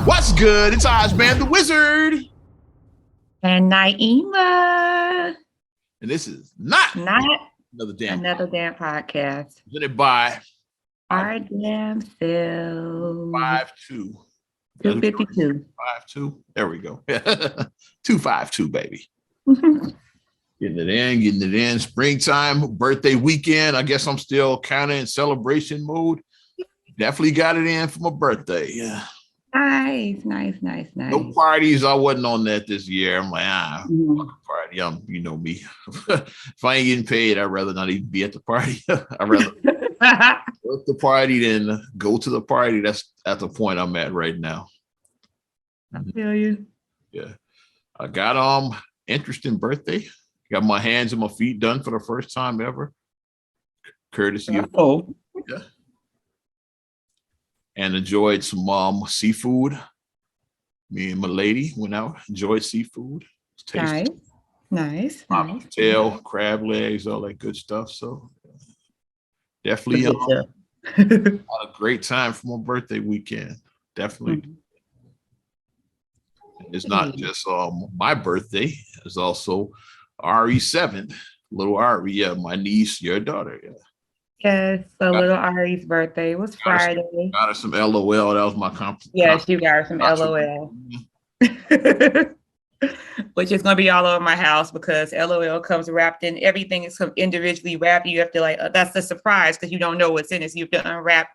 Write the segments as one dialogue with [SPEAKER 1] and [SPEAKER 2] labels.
[SPEAKER 1] What's good? It's Ozman the Wizard.
[SPEAKER 2] And Naima.
[SPEAKER 1] And this is not
[SPEAKER 2] another damn podcast.
[SPEAKER 1] Presented by
[SPEAKER 2] Our damn self.
[SPEAKER 1] 5-2.
[SPEAKER 2] 252.
[SPEAKER 1] 5-2. There we go. 252, baby. Getting it in. Springtime, birthday weekend. I guess I'm still kind of in celebration mode. Definitely got it in for my birthday. Yeah.
[SPEAKER 2] Nice.
[SPEAKER 1] No parties. I wasn't on that this year. I'm like, party. You know me. If I ain't getting paid, I'd rather not even be at the party. I'd rather go to the party than go to the party. That's at the point I'm at right now.
[SPEAKER 2] I feel you.
[SPEAKER 1] Yeah. I got interesting birthday. Got my hands and my feet done for the first time ever. Courtesy of yeah. And enjoyed some seafood. Me and my lady went out, enjoyed seafood.
[SPEAKER 2] Nice.
[SPEAKER 1] Tail, crab legs, all that good stuff. So definitely had a great time for my birthday weekend. Definitely. It's not just my birthday. It's also Ari's 7th. Little Ari, yeah, my niece, your daughter, yeah.
[SPEAKER 2] Yes, so little Ari's birthday was Friday.
[SPEAKER 1] Got her some LOL. That was my compliment.
[SPEAKER 2] Yes, you got her some LOL. Which is going to be all over my house because LOL comes wrapped in everything. Is individually wrapped. You have to that's the surprise because you don't know what's in it. So you have to unwrap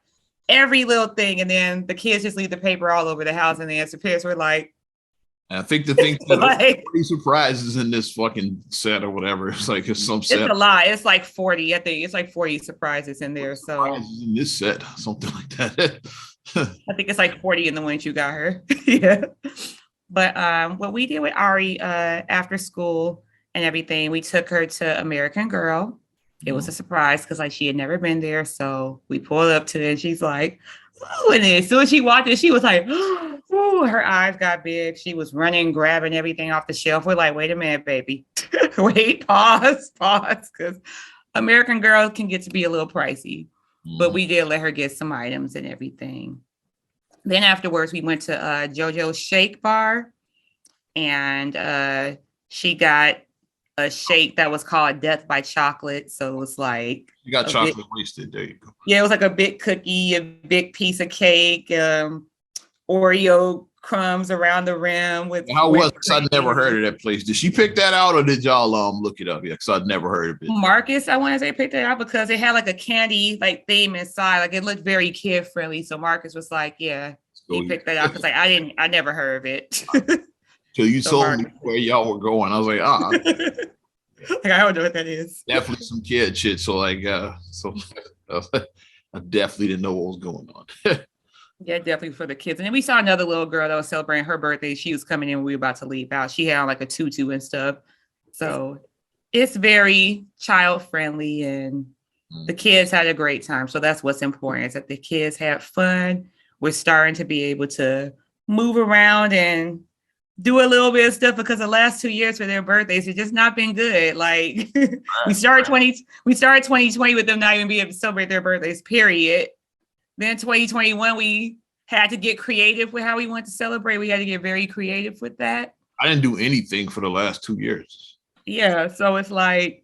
[SPEAKER 2] every little thing. And then the kids just leave the paper all over the house. And then as the parents were like,
[SPEAKER 1] I think the thing like 40 surprises in this fucking set or whatever. It's like it's some set.
[SPEAKER 2] It's a lot. It's like 40. I think it's like 40 surprises in there. So
[SPEAKER 1] in this set, something like that.
[SPEAKER 2] I think it's like 40 in the ones you got her. Yeah. But what we did with Ari after school and everything, we took her to American Girl. It was a surprise because like she had never been there. So we pulled up to it and she's like, oh, and as soon as she walked in, she was like, oh, her eyes got big. She was running, grabbing everything off the shelf. We're like, wait a minute, baby. Wait, pause, because American Girl can get to be a little pricey. But we did let her get some items and everything. Then afterwards, we went to JoJo's Shake Bar, and she got a shake that was called Death by Chocolate. So it was like
[SPEAKER 1] you got chocolate wasted. There you go.
[SPEAKER 2] Yeah, it was like a big cookie, a big piece of cake, Oreo crumbs around the rim. With
[SPEAKER 1] how was it? I'd never heard of that place. Did she pick that out, or did y'all look it up? Yeah, because I'd never heard of it.
[SPEAKER 2] Marcus, I want to say picked it out because it had like a candy like theme inside. Like it looked very kid friendly. So Marcus was like, "Yeah." He picked that out because like I never heard of it.
[SPEAKER 1] So you told me where y'all were going. I was like,
[SPEAKER 2] like, I don't know what that is.
[SPEAKER 1] Definitely some kid shit. So like, I definitely didn't know what was going on.
[SPEAKER 2] Yeah, definitely for the kids. And then we saw another little girl that was celebrating her birthday. She was coming in when we were about to leave out. She had on like a tutu and stuff. So it's very child friendly and the kids had a great time. So that's what's important is that the kids had fun. We're starting to be able to move around and do a little bit of stuff because the last 2 years for their birthdays have just not been good. Like we started 2020 with them not even being able to celebrate their birthdays, period. Then 2021, we had to get creative with how we want to celebrate. We had to get very creative with that.
[SPEAKER 1] I didn't do anything for the last 2 years.
[SPEAKER 2] Yeah, so it's like,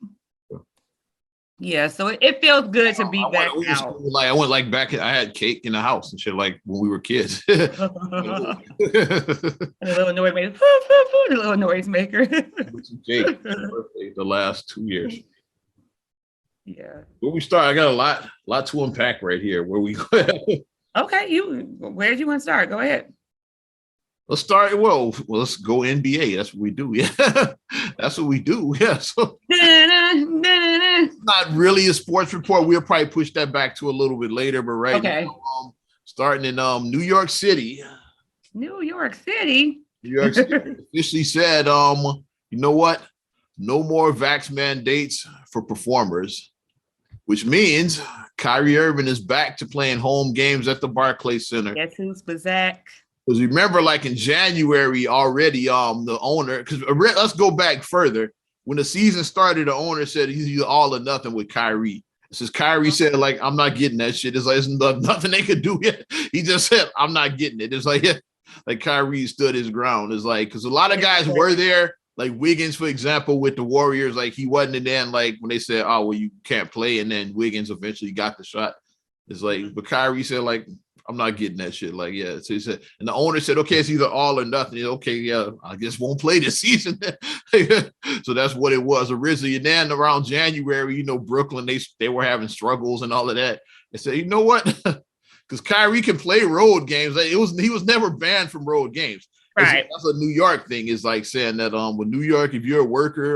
[SPEAKER 2] yeah, so it feels good to be back out.
[SPEAKER 1] Like I went like back. I had cake in the house and shit like when we were kids. And
[SPEAKER 2] a little noise maker. A little noise maker.
[SPEAKER 1] Cake the last 2 years.
[SPEAKER 2] Yeah.
[SPEAKER 1] Where we start, I got a lot to unpack right here. Where we go?
[SPEAKER 2] Okay, where do you want to start? Go ahead.
[SPEAKER 1] Let's start. Well, let's go NBA. That's what we do. Yeah, that's what we do. Yeah. So not really a sports report. We'll probably push that back to a little bit later. But right now, starting in New York City.
[SPEAKER 2] New York City
[SPEAKER 1] officially said, you know what? No more vax mandates for performers, which means Kyrie Irving is back to playing home games at the Barclays Center.
[SPEAKER 2] Guess who's back?
[SPEAKER 1] Because remember, like in January already, the owner, because let's go back further. When the season started, the owner said he's either all or nothing with Kyrie. Since Kyrie said, like, I'm not getting that shit. It's like, there's nothing they could do yet. He just said, I'm not getting it. It's like, like Kyrie stood his ground. Is like because a lot of guys were there. Like Wiggins, for example, with the Warriors, like he wasn't in there. Like when they said, "Oh, well, you can't play," and then Wiggins eventually got the shot. It's like, but Kyrie said, like, "I'm not getting that shit." Like, yeah. So he said, and the owner said, "Okay, it's either all or nothing." Said, okay, yeah, I guess won't play this season. So that's what it was originally. And then around January, Brooklyn, they were having struggles and all of that. They said, you know what? Because Kyrie can play road games. Like, he was never banned from road games.
[SPEAKER 2] Right.
[SPEAKER 1] That's a New York thing. Is like saying that with New York, if you're a worker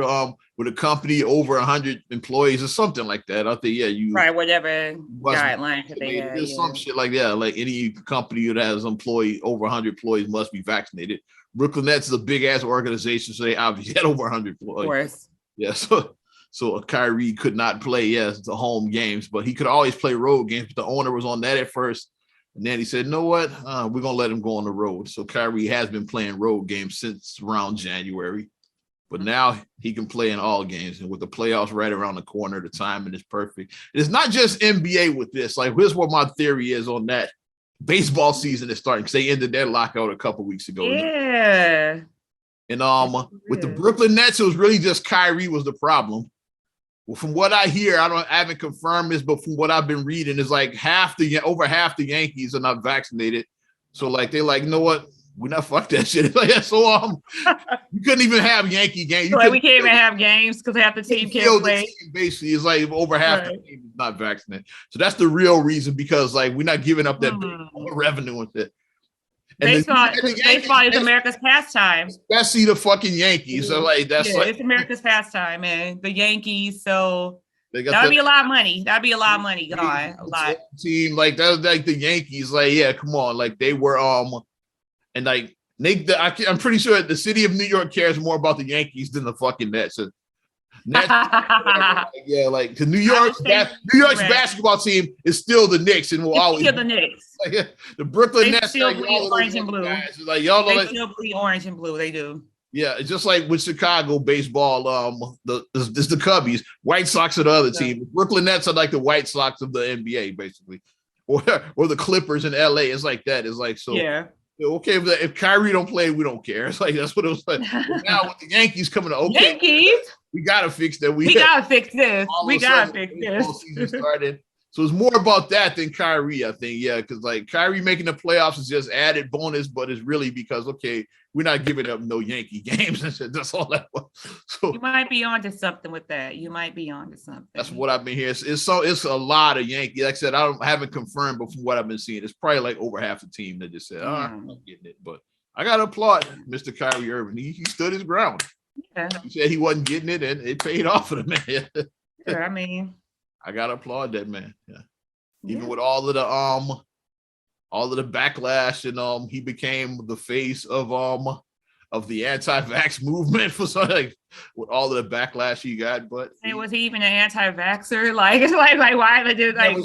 [SPEAKER 1] with a company over 100 employees or something like that, I think you
[SPEAKER 2] whatever guidelines that they have.
[SPEAKER 1] There's some shit like that. Like any company that has over 100 employees must be vaccinated. Brooklyn Nets is a big ass organization, so they obviously had over 100 employees. Of course. Yeah. So Kyrie could not play the home games, but he could always play road games. But the owner was on that at first. And then he said, "You know what? We're going to let him go on the road." So Kyrie has been playing road games since around January. But now he can play in all games. And with the playoffs right around the corner, the timing is perfect. It's not just NBA with this. Like, here's what my theory is on that. Baseball season is starting because they ended their lockout a couple weeks ago.
[SPEAKER 2] Yeah.
[SPEAKER 1] And with the Brooklyn Nets, it was really just Kyrie was the problem. Well, from what I hear, I haven't confirmed this, but from what I've been reading, is like over half the Yankees are not vaccinated. So like they're like, you know what? We're not fuck that shit. So you couldn't even have Yankee games.
[SPEAKER 2] So we can't even have games because half the team can't play.
[SPEAKER 1] Basically, it's like over half the team is not vaccinated. So that's the real reason, because like we're not giving up that revenue with it. And
[SPEAKER 2] baseball is America's pastime.
[SPEAKER 1] Especially the fucking Yankees. So like
[SPEAKER 2] it's America's pastime, man. The Yankees. So that'd be a lot of money. That'd be a lot of money, guy. A lot.
[SPEAKER 1] Team like that was like the Yankees. Like, yeah, come on. Like they were and like I'm pretty sure the city of New York cares more about the Yankees than the fucking Nets. Yeah, like the New York's basketball team is still the Knicks, and will always
[SPEAKER 2] still the Knicks.
[SPEAKER 1] Like, the Brooklyn Nets
[SPEAKER 2] still bleed orange and blue.
[SPEAKER 1] Like y'all know,
[SPEAKER 2] they still bleed orange and blue. They do.
[SPEAKER 1] Yeah, it's just like with Chicago baseball. The Cubbies, White Sox are the other team. The Brooklyn Nets are like the White Sox of the NBA, basically, or the Clippers in LA. It's like that. It's like so.
[SPEAKER 2] Yeah.
[SPEAKER 1] Okay, if Kyrie don't play, we don't care. It's like that's what it was like. Now with the Yankees coming to
[SPEAKER 2] Yankees,
[SPEAKER 1] we gotta fix that.
[SPEAKER 2] We gotta fix this. We gotta fix this.
[SPEAKER 1] Started. So it's more about that than Kyrie, I think. Yeah, because like Kyrie making the playoffs is just added bonus, but it's really because we're not giving up no Yankee games and shit. That's all that was. So
[SPEAKER 2] you might be onto something with that. You might be onto something.
[SPEAKER 1] That's what I've been hearing. It's a lot of Yankees. Like I said, I haven't confirmed, but from what I've been seeing, it's probably like over half the team that just said, I'm not getting it. But I gotta applaud Mr. Kyrie Irving. He stood his ground. Yeah. He said he wasn't getting it, and it paid off for the man.
[SPEAKER 2] Yeah, I mean,
[SPEAKER 1] I gotta applaud that man. Yeah. Even with all of the backlash, and he became the face of the anti-vax movement for something, like with all of the backlash he got. But
[SPEAKER 2] was he even an anti-vaxxer? Like it's like why they did like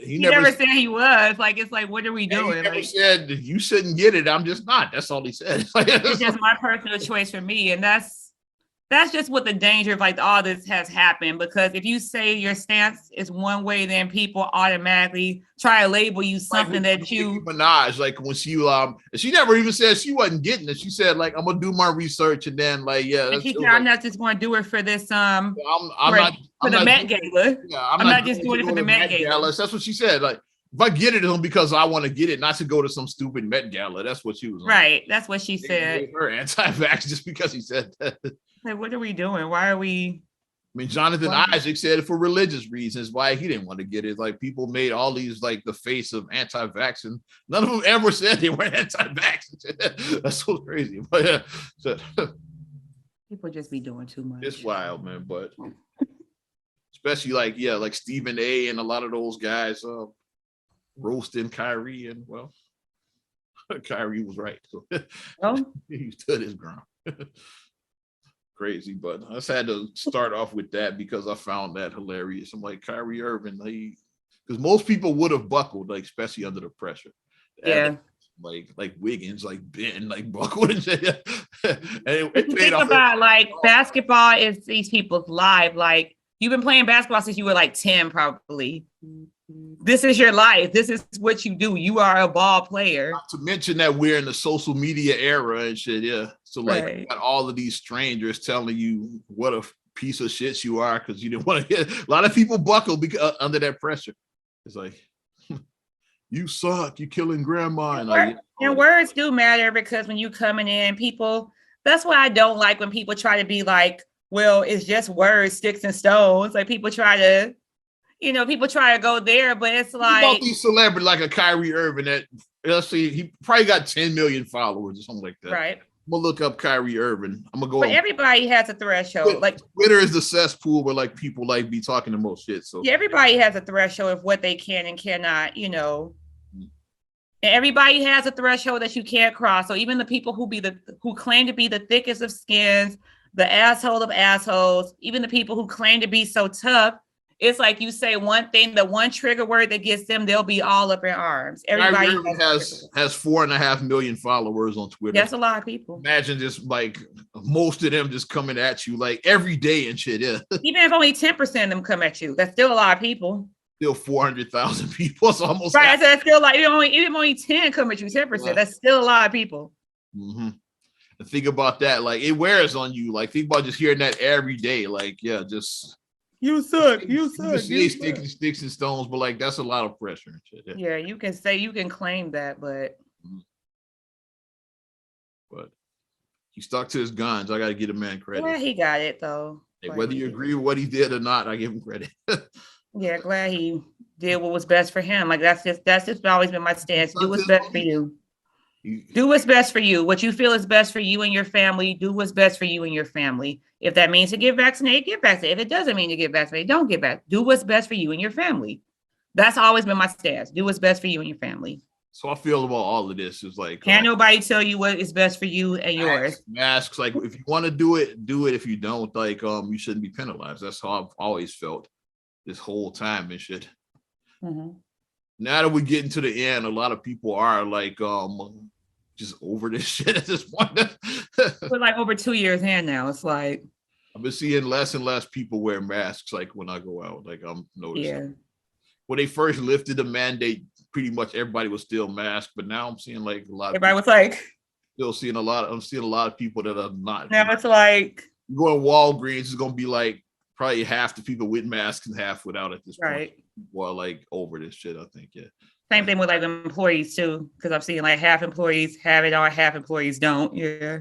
[SPEAKER 2] he never said he was. Like it's like what are we doing? He
[SPEAKER 1] never said you shouldn't get it. I'm just not. That's all he said.
[SPEAKER 2] It's just my personal choice for me, and that's just what the danger of like all this has happened, because if you say your stance is one way, then people automatically try to label you something that you
[SPEAKER 1] Minaj, like when she never even said she wasn't getting it. She said like, I'm gonna do my research, and then like, yeah,
[SPEAKER 2] she said, I'm not just gonna do it for this for the Met Gala. Yeah, I'm not just doing it for the Met Gala.
[SPEAKER 1] That's what she said. Like, if I get it because I want to get it, not to go to some stupid Met Gala. That's what she was on.
[SPEAKER 2] Right. That's what she said.
[SPEAKER 1] Her anti-vax just because he said that.
[SPEAKER 2] Like, what are we doing? Why are we?
[SPEAKER 1] I mean, Jonathan Isaac said it for religious reasons why he didn't want to get it. Like people made all these like the face of anti-vax, and none of them ever said they were anti-vax. That's so crazy. But
[SPEAKER 2] people just be doing too much.
[SPEAKER 1] It's wild, man. But especially like Stephen A. and a lot of those guys roasting Kyrie, and well, Kyrie was right. So he stood his ground. Crazy, but I just had to start off with that because I found that hilarious. I'm like, Kyrie Irving, because most people would have buckled, like especially under the pressure.
[SPEAKER 2] Yeah.
[SPEAKER 1] Like Wiggins, like Ben, like buckled and shit. And
[SPEAKER 2] it think about like basketball is these people's life. Like you've been playing basketball since you were like 10, probably. This is your life. This is what you do. You are a ball player.
[SPEAKER 1] Not to mention that we're in the social media era and shit. Yeah. So like you got all of these strangers telling you what a piece of shit you are because you didn't want to get a lot of people buckle because under that pressure. It's like you suck, you killing grandma.
[SPEAKER 2] And words do matter because when you coming in, people, that's why I don't like when people try to be like, well, it's just words, sticks and stones. Like people try to go there, but it's like
[SPEAKER 1] about these celebrities like a Kyrie Irving that let's see, he probably got 10 million followers or something like that.
[SPEAKER 2] Right.
[SPEAKER 1] I'm gonna look up Kyrie Irving. I'm gonna go.
[SPEAKER 2] But everybody has a threshold. Like
[SPEAKER 1] Twitter is the cesspool where like people like be talking the most shit. So
[SPEAKER 2] yeah, everybody has a threshold of what they can and cannot, And everybody has a threshold that you can't cross. So even the people who claim to be the thickest of skins, the asshole of assholes, even the people who claim to be so tough, it's like you say one thing, the one trigger word that gets them, they'll be all up in arms. Everybody
[SPEAKER 1] has 4.5 million followers on Twitter.
[SPEAKER 2] That's a lot of people.
[SPEAKER 1] Imagine just like most of them just coming at you like every day and shit. Yeah.
[SPEAKER 2] Even if only 10% of them come at you, that's still a lot of people.
[SPEAKER 1] Still 400,000 people. So almost
[SPEAKER 2] right. So that's still like even only 10 come at you, 10%. That's still a lot of people.
[SPEAKER 1] Mm-hmm. And think about that. Like it wears on you. Like think about just hearing that every day. Like yeah, just.
[SPEAKER 2] You suck. You suck.
[SPEAKER 1] You sticks and stones, but like that's a lot of pressure and shit.
[SPEAKER 2] Yeah, you can claim that, but
[SPEAKER 1] he stuck to his guns. I got to give a man credit.
[SPEAKER 2] Yeah, he got it though.
[SPEAKER 1] Hey, whether you agree with what he did or not, I give him credit.
[SPEAKER 2] Yeah, glad he did what was best for him. Like that's just always been my stance. Do what's best for you. Do what's best for you. What you feel is best for you and your family. Do what's best for you and your family. If that means to get vaccinated, get vaccinated. If it doesn't mean to get vaccinated, don't get vaccinated. Do what's best for you and your family. That's always been my stance. Do what's best for you and your family.
[SPEAKER 1] So I feel about all of this is like
[SPEAKER 2] can't nobody tell you what is best for you and yours.
[SPEAKER 1] Masks, like if you want to do it, do it. If you don't, like you shouldn't be penalized. That's how I've always felt this whole time and shit.
[SPEAKER 2] Mm-hmm.
[SPEAKER 1] Now that we're getting to the end, a lot of people are like just over this shit at this point.
[SPEAKER 2] We're like over 2 years in now. It's like
[SPEAKER 1] I've been seeing less and less people wear masks. Like when I go out, like I'm noticing.
[SPEAKER 2] Yeah.
[SPEAKER 1] When they first lifted the mandate, pretty much everybody was still masked, but now I'm seeing like a lot.
[SPEAKER 2] Everybody was like
[SPEAKER 1] still seeing a lot. I'm seeing a lot of people that are not.
[SPEAKER 2] Now it's like
[SPEAKER 1] you go to Walgreens, it's gonna be like probably half the people with masks and half without at this point.
[SPEAKER 2] Right.
[SPEAKER 1] Well, like over this shit, I think. Yeah.
[SPEAKER 2] Same thing with like employees too, because I've seen like half employees have it or half employees don't. Yeah.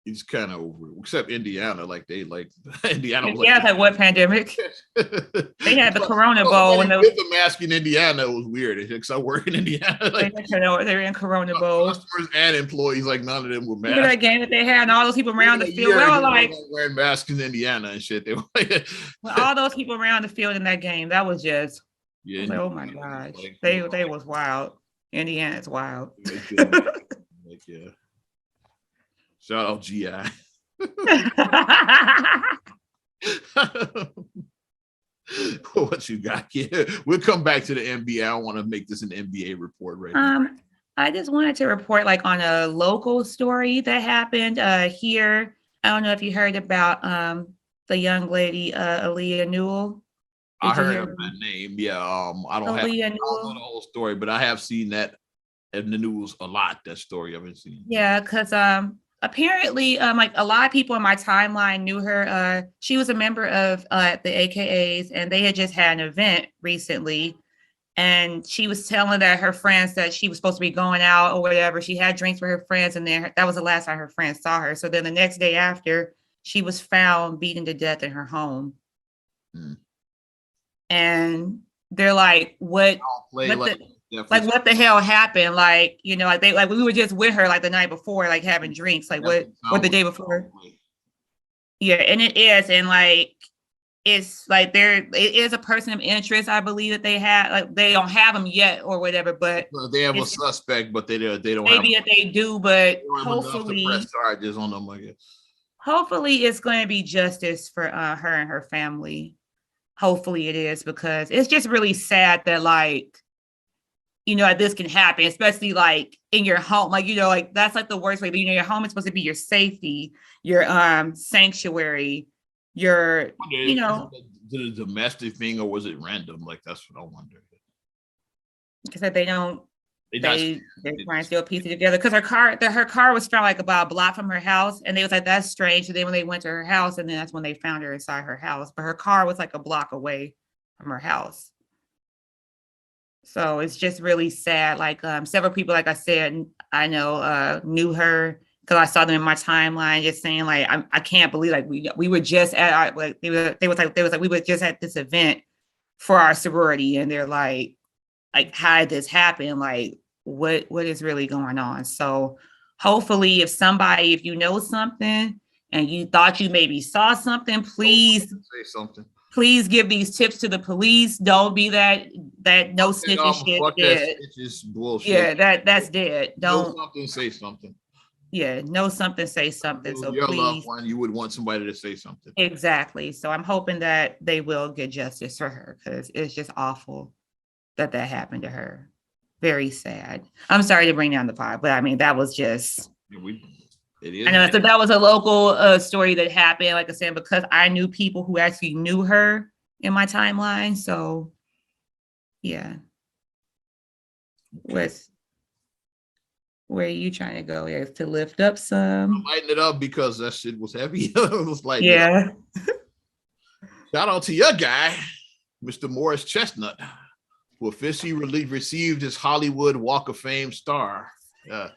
[SPEAKER 1] It's kind of over, except Indiana. Like they like Indiana.
[SPEAKER 2] Yeah, like what pandemic? They had the Corona Bowl when
[SPEAKER 1] the mask in Indiana. It was weird because I work in Indiana. Like,
[SPEAKER 2] they were in Corona Bowl.
[SPEAKER 1] Customers and employees, like none of them were masked.
[SPEAKER 2] Remember that game that they had, and all those people around the field. They were like
[SPEAKER 1] wearing masks in Indiana and shit. They were like,
[SPEAKER 2] all those people around the field in that game. That was just
[SPEAKER 1] yeah.
[SPEAKER 2] Like, oh my gosh, like, they was wild. Indiana's wild.
[SPEAKER 1] Like yeah. Shout out GI. What you got here? We'll come back to the NBA. I don't want to make this an NBA report right now.
[SPEAKER 2] I just wanted to report like on a local story that happened here. I don't know if you heard about the young lady Aaliyah Newell.
[SPEAKER 1] I heard of that name. Yeah. I don't know the whole story, but I have seen that in the news a lot. That story I've been seeing.
[SPEAKER 2] Yeah, because apparently, like a lot of people in my timeline knew her. She was a member of the AKAs, and they had just had an event recently. And she was telling that her friends that she was supposed to be going out or whatever. She had drinks with her friends, and then that was the last time her friends saw her. So then the next day after, she was found beaten to death in her home. And they're like, what the hell happened? Like, you know, like we were just with her like the night before, like having drinks, like what the day before. Yeah, and it is, and like it's like it is a person of interest, I believe that they have, like they don't have them yet or whatever, but
[SPEAKER 1] they have a suspect, but they don't
[SPEAKER 2] maybe
[SPEAKER 1] have,
[SPEAKER 2] that they do, but
[SPEAKER 1] hopefully press charges on them, I guess.
[SPEAKER 2] Hopefully it's going to be justice for her and her family. Hopefully it is, because it's just really sad that like, you know, this can happen, especially like in your home. Like, you know, like that's like the worst way, but you know, your home is supposed to be your safety, your sanctuary, your, you know.
[SPEAKER 1] Did a domestic thing or was it random? Like, that's what I wonder.
[SPEAKER 2] because they don't. They're trying to still piece it together because her car was found like about a block from her house, and they was like, that's strange. And then when they went to her house, and then that's when they found her inside her house, but her car was like a block away from her house. So it's just really sad. Like several people, like I said, I know knew her because I saw them in my timeline, just saying like, I can't believe like we were just at our, like they was like we were just at this event for our sorority, and they're like how did this happen? Like what is really going on? So hopefully if you know something and you thought you maybe saw something, please
[SPEAKER 1] say something.
[SPEAKER 2] Please give these tips to the police. Don't be that no snitching shit.
[SPEAKER 1] Fuck that snitches bullshit.
[SPEAKER 2] Yeah, that's dead. Don't
[SPEAKER 1] know something, say something.
[SPEAKER 2] Yeah, know something, say something. So
[SPEAKER 1] your
[SPEAKER 2] please,
[SPEAKER 1] loved one, you would want somebody to say something.
[SPEAKER 2] Exactly. So I'm hoping that they will get justice for her because it's just awful that happened to her. Very sad. I'm sorry to bring down the pod, but I mean that was just.
[SPEAKER 1] It is.
[SPEAKER 2] I know. So that was a local story that happened. Like I said, because I knew people who actually knew her in my timeline. So, yeah. Okay. Where are you trying to go? Is to lift up some.
[SPEAKER 1] Lighten it up because that shit was heavy. It was like,
[SPEAKER 2] yeah.
[SPEAKER 1] Shout out to your guy, Mr. Morris Chestnut, who officially received his Hollywood Walk of Fame star. Yeah.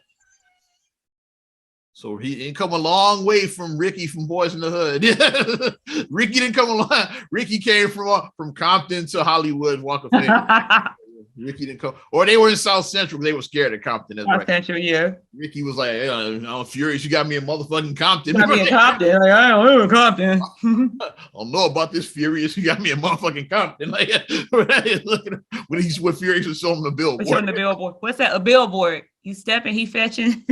[SPEAKER 1] So he didn't come a long way from Ricky from Boys in the Hood. Ricky didn't come along. Ricky came from Compton to Hollywood Walk of Fame. Ricky didn't come, or they were in South Central. They were scared of Compton. That's
[SPEAKER 2] South Central, yeah.
[SPEAKER 1] Ricky was like, "I'm furious. You got me in motherfucking Compton.
[SPEAKER 2] Got me in Compton. Like, I don't know Compton.
[SPEAKER 1] I don't know about this Furious. You got me in motherfucking Compton. Like when he's with Furious was showing him the billboard.
[SPEAKER 2] Showing the billboard. What's that? A billboard. He stepping. He fetching.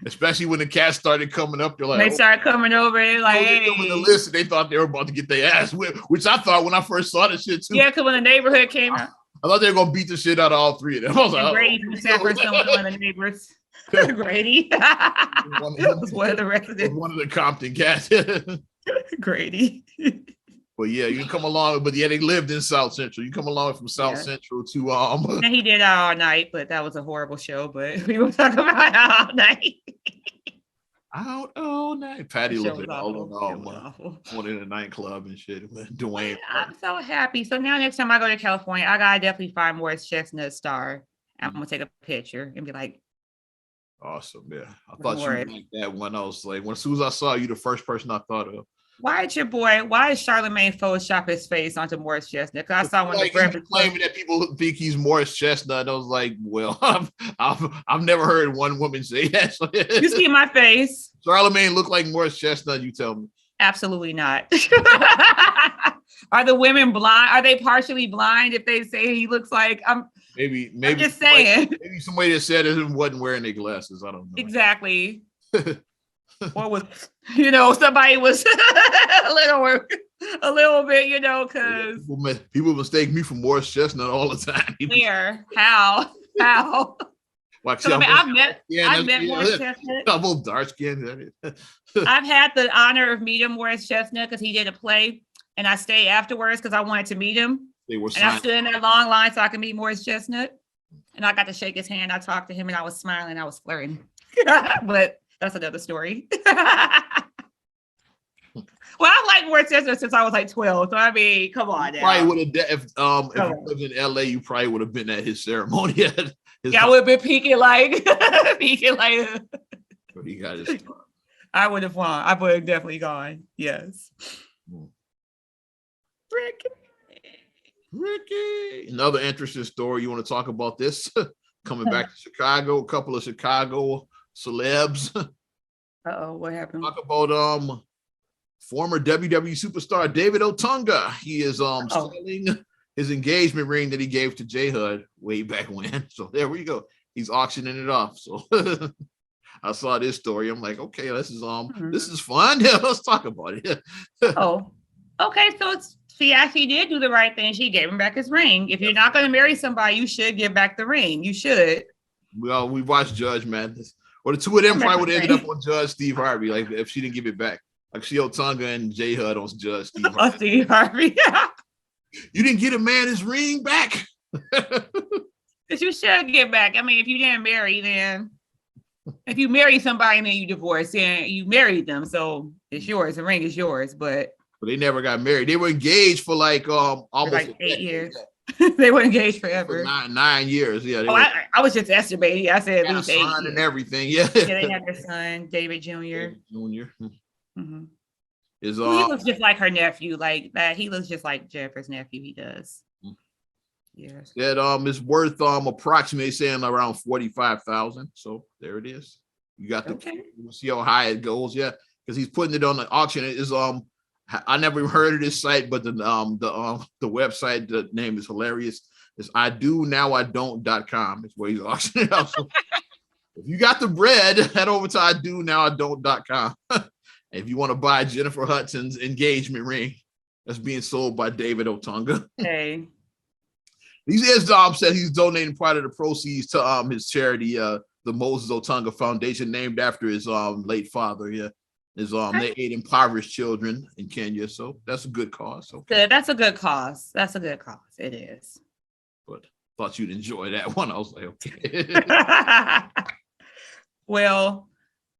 [SPEAKER 1] Especially when the cats started coming up, they're like,
[SPEAKER 2] they started coming over and like,
[SPEAKER 1] hey. On the list, and they thought they were about to get their ass whipped, which I thought when I first saw this shit too.
[SPEAKER 2] Yeah, because when the neighborhood came out.
[SPEAKER 1] I thought they were gonna beat the shit out of all three of them. I was like,
[SPEAKER 2] Grady from San Francisco, one of the neighbors. Grady. was one of the residents.
[SPEAKER 1] One of the Compton cats.
[SPEAKER 2] Grady.
[SPEAKER 1] But yeah, you can come along, but yeah, they lived in South Central. You come along from South Central to
[SPEAKER 2] And he did All Night, but that was a horrible show. But we will talk about All Night.
[SPEAKER 1] Out all night. Patty looked like one in a nightclub and shit. Dwayne.
[SPEAKER 2] I'm so happy. So now next time I go to California, I gotta definitely find Morris Chestnut star. I'm gonna take a picture and be like,
[SPEAKER 1] awesome. Yeah. I thought you would like that one. I was like, as soon as I saw you, the first person I thought of.
[SPEAKER 2] Why is Charlamagne Photoshop his face onto Morris Chestnut? Because I saw one
[SPEAKER 1] like he's claiming that people think he's Morris Chestnut. I was like, well, I've never heard one woman say that.
[SPEAKER 2] You see my face.
[SPEAKER 1] Charlamagne look like Morris Chestnut, you tell me.
[SPEAKER 2] Absolutely not. Are the women blind? Are they partially blind if they say he looks like
[SPEAKER 1] maybe
[SPEAKER 2] I'm just saying.
[SPEAKER 1] Maybe somebody that said it wasn't wearing their glasses. I don't know.
[SPEAKER 2] Exactly. Or was somebody was a little bit, because
[SPEAKER 1] people mistake me for Morris Chestnut all the time.
[SPEAKER 2] Where? How?
[SPEAKER 1] Like,
[SPEAKER 2] so, I've met Morris Chestnut.
[SPEAKER 1] I'm both dark skinned.
[SPEAKER 2] I've had the honor of meeting Morris Chestnut because he did a play, and I stayed afterwards because I wanted to meet him. I stood in that long line so I could meet Morris Chestnut, and I got to shake his hand. I talked to him, and I was smiling. I was flirting, but. That's another story. Well, I've liked Morris Chestnut since I was like 12. So I mean, come on now.
[SPEAKER 1] Probably would have if you lived in LA, you probably would have been at his ceremony.
[SPEAKER 2] I would have been peeking like
[SPEAKER 1] But he got his star.
[SPEAKER 2] I would have won. I would have definitely gone. Yes.
[SPEAKER 1] Ricky. Another interesting story. You want to talk about this? Coming back to Chicago, a couple of Chicago celebs.
[SPEAKER 2] What happened?
[SPEAKER 1] Talk about former WWE superstar David Otunga. He is selling his engagement ring that he gave to J Hud way back when. So there we go. He's auctioning it off. So I saw this story. I'm like, okay, this is fun. Yeah, let's talk about it.
[SPEAKER 2] Okay. So she actually did do the right thing. She gave him back his ring. If you're not going to marry somebody, you should give back the ring. You should.
[SPEAKER 1] Well, we watched Judge Madness. Or the two of them probably would have ended up on Judge Steve Harvey, like if she didn't give it back. Like she Otunga and J Hud on Judge Steve Harvey.
[SPEAKER 2] Steve Harvey.
[SPEAKER 1] You didn't get a man his ring back.
[SPEAKER 2] Because you should get back. I mean, if you didn't marry, then if you marry somebody and then you divorce, then you married them, so it's yours. The ring is yours, but
[SPEAKER 1] they never got married. They were engaged for like almost
[SPEAKER 2] like 8 years. They were engaged forever.
[SPEAKER 1] For 9 years. Yeah.
[SPEAKER 2] I was just estimating. I said at least 8 years.
[SPEAKER 1] And everything. Yeah.
[SPEAKER 2] Yeah, they had their son, David Jr. Mm-hmm. He looks just like her nephew, like that. He looks just like Jennifer's nephew. He does. Yes.
[SPEAKER 1] That it's worth approximately saying around 45,000. So there it is. You got to see how high it goes. Yeah, because he's putting it on the auction. It is I never even heard of this site, but the website, the name is hilarious. It's idonowidon't.com. It's where he's auctioning it out. So if you got the bread, head over to idonowidon't.com. If you want to buy Jennifer Hudson's engagement ring that's being sold by David Otunga.
[SPEAKER 2] Hey.
[SPEAKER 1] As Dom said, he's donating part of the proceeds to his charity, the Moses Otunga Foundation, named after his late father. Yeah. They aid impoverished children in Kenya. So that's a good cause. Okay.
[SPEAKER 2] Good. That's a good cause. That's a good cause. It is.
[SPEAKER 1] But thought you'd enjoy that one. I was like, okay.
[SPEAKER 2] Well,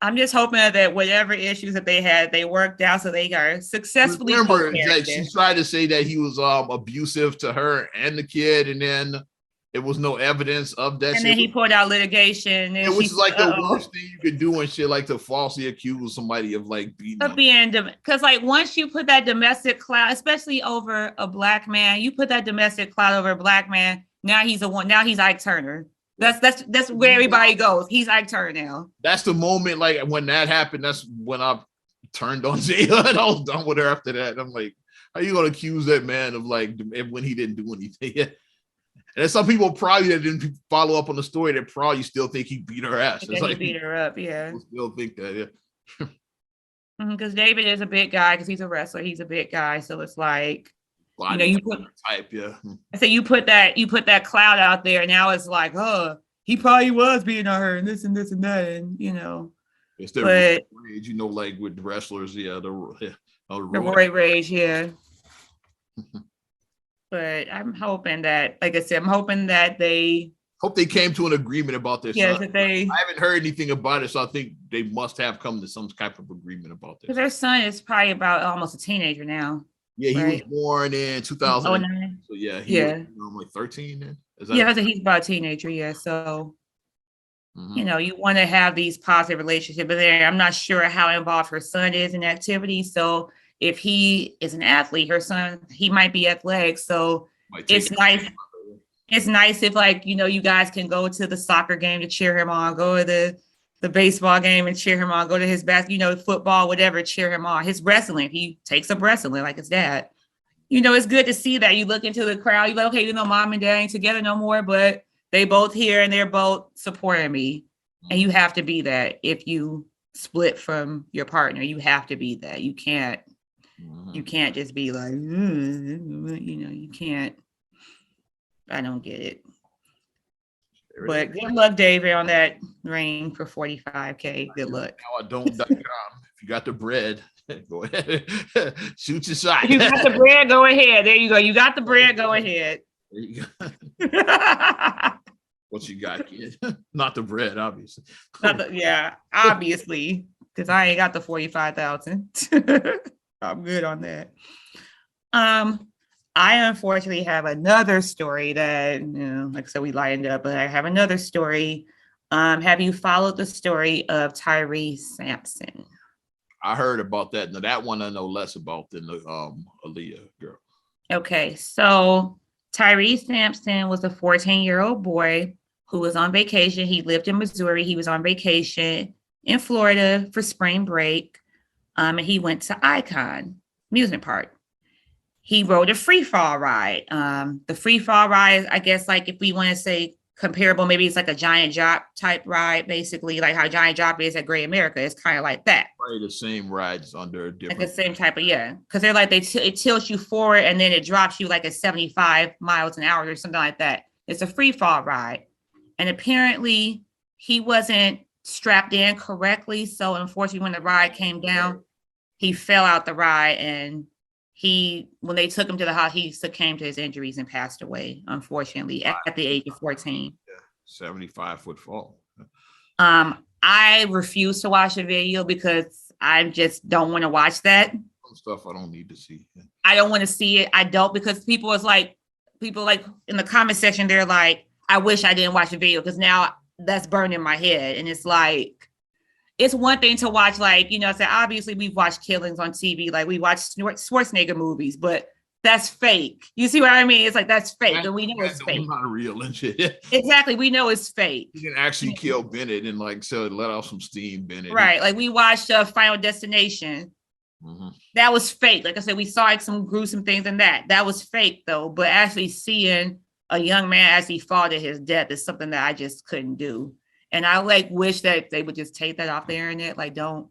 [SPEAKER 2] I'm just hoping that whatever issues that they had, they worked out so they are successfully.
[SPEAKER 1] Remember that she tried to say that he was abusive to her and the kid, and then there was no evidence of that.
[SPEAKER 2] And then he pulled out litigation,
[SPEAKER 1] which is like the worst thing you could do and shit, like to falsely accuse somebody of like being
[SPEAKER 2] because like once you put that domestic clout, especially over a black man, you put that domestic clout over a black man. Now he's Ike Turner. That's where everybody goes. He's Ike Turner now.
[SPEAKER 1] That's the moment, like when that happened. That's when I turned on Jayla and I was done with her after that. I'm like, how are you gonna accuse that man of like when he didn't do anything? And some people probably that didn't follow up on the story that probably still think he beat her ass.
[SPEAKER 2] It's like, he beat her up, yeah.
[SPEAKER 1] Still think that, yeah.
[SPEAKER 2] Because David is a big guy because he's a wrestler. He's a big guy, so it's like. You put
[SPEAKER 1] type, yeah.
[SPEAKER 2] I say you put that cloud out there. Now it's like, oh, he probably was beating on her and this and that, and
[SPEAKER 1] it's the rage, like with wrestlers, yeah, the
[SPEAKER 2] roid rage, yeah. But I'm hoping that, like I said, they
[SPEAKER 1] came to an agreement about this.
[SPEAKER 2] Yeah,
[SPEAKER 1] I haven't heard anything about it, so I think they must have come to some type of agreement about this.
[SPEAKER 2] Because their son is probably about almost a teenager now.
[SPEAKER 1] Yeah, he was born in 2009. So yeah, he was like 13 then.
[SPEAKER 2] He's about a teenager. Yeah, so you want to have these positive relationships, but I'm not sure how involved her son is in activities. So if he is an athlete, her son, he might be athletic. So it's nice. It's nice if you guys can go to the soccer game to cheer him on, go to the baseball game and cheer him on, go to his football, whatever, cheer him on. His wrestling, he takes up wrestling like his dad. It's good to see that. You look into the crowd, you're like, okay, mom and dad ain't together no more, but they both here and they're both supporting me. And you have to be that. If you split from your partner, you have to be that. You can't just be like, you can't. I don't get it. But good luck, David, on that ring for $45K. Good luck.
[SPEAKER 1] Now I don't.com. If you got the bread, go ahead. Shoot your shot.
[SPEAKER 2] If you got the bread, go ahead. There you go. You got the bread, go ahead.
[SPEAKER 1] There you go. What you got, kid? Not the bread, obviously.
[SPEAKER 2] Obviously. Because I ain't got the 45,000. I'm good on that. I unfortunately have another story that, like I said, we lined up, but I have another story. Have you followed the story of Tyree Sampson?
[SPEAKER 1] I heard about that. Now that one I know less about than the Aaliyah girl.
[SPEAKER 2] Okay, so Tyree Sampson was a 14-year-old boy who was on vacation. He lived in Missouri. He was on vacation in Florida for spring break. And he went to Icon amusement park. He rode a free fall ride. The free fall ride, I guess, like if we want to say comparable, maybe it's like a Giant Drop type ride, basically, like how Giant Drop is at Great America. It's kind of like that.
[SPEAKER 1] Probably the same rides under different.
[SPEAKER 2] Like the same type of, because they're like, it tilts you forward and then it drops you like at 75 miles an hour or something like that. It's a free fall ride. And apparently he wasn't strapped in correctly. So unfortunately, when the ride came down, he fell out the ride and when they took him to the hospital, he succumbed to his injuries and passed away, unfortunately, at the age of 14.
[SPEAKER 1] 75-foot fall.
[SPEAKER 2] I refuse to watch a video because I just don't want to watch that.
[SPEAKER 1] Some stuff I don't need to see.
[SPEAKER 2] I don't want to see it. I don't, because people like in the comment section, they're like, I wish I didn't watch the video because now that's burned in my head. And it's like, it's one thing to watch, like, you know, so obviously we've watched killings on TV, like we watch Schwarzenegger movies, but that's fake. You see what I mean? It's like, that's fake. And we know it's fake.
[SPEAKER 1] Not real and shit.
[SPEAKER 2] Exactly. We know it's fake.
[SPEAKER 1] You can actually kill Bennett and like so let off some steam, Bennett.
[SPEAKER 2] Right. Like we watched Final Destination. Mm-hmm. That was fake. Like I said, we saw like some gruesome things in that. That was fake though. But actually seeing a young man as he fall to his death is something that I just couldn't do. And I like wish that they would just take that off the internet. Like don't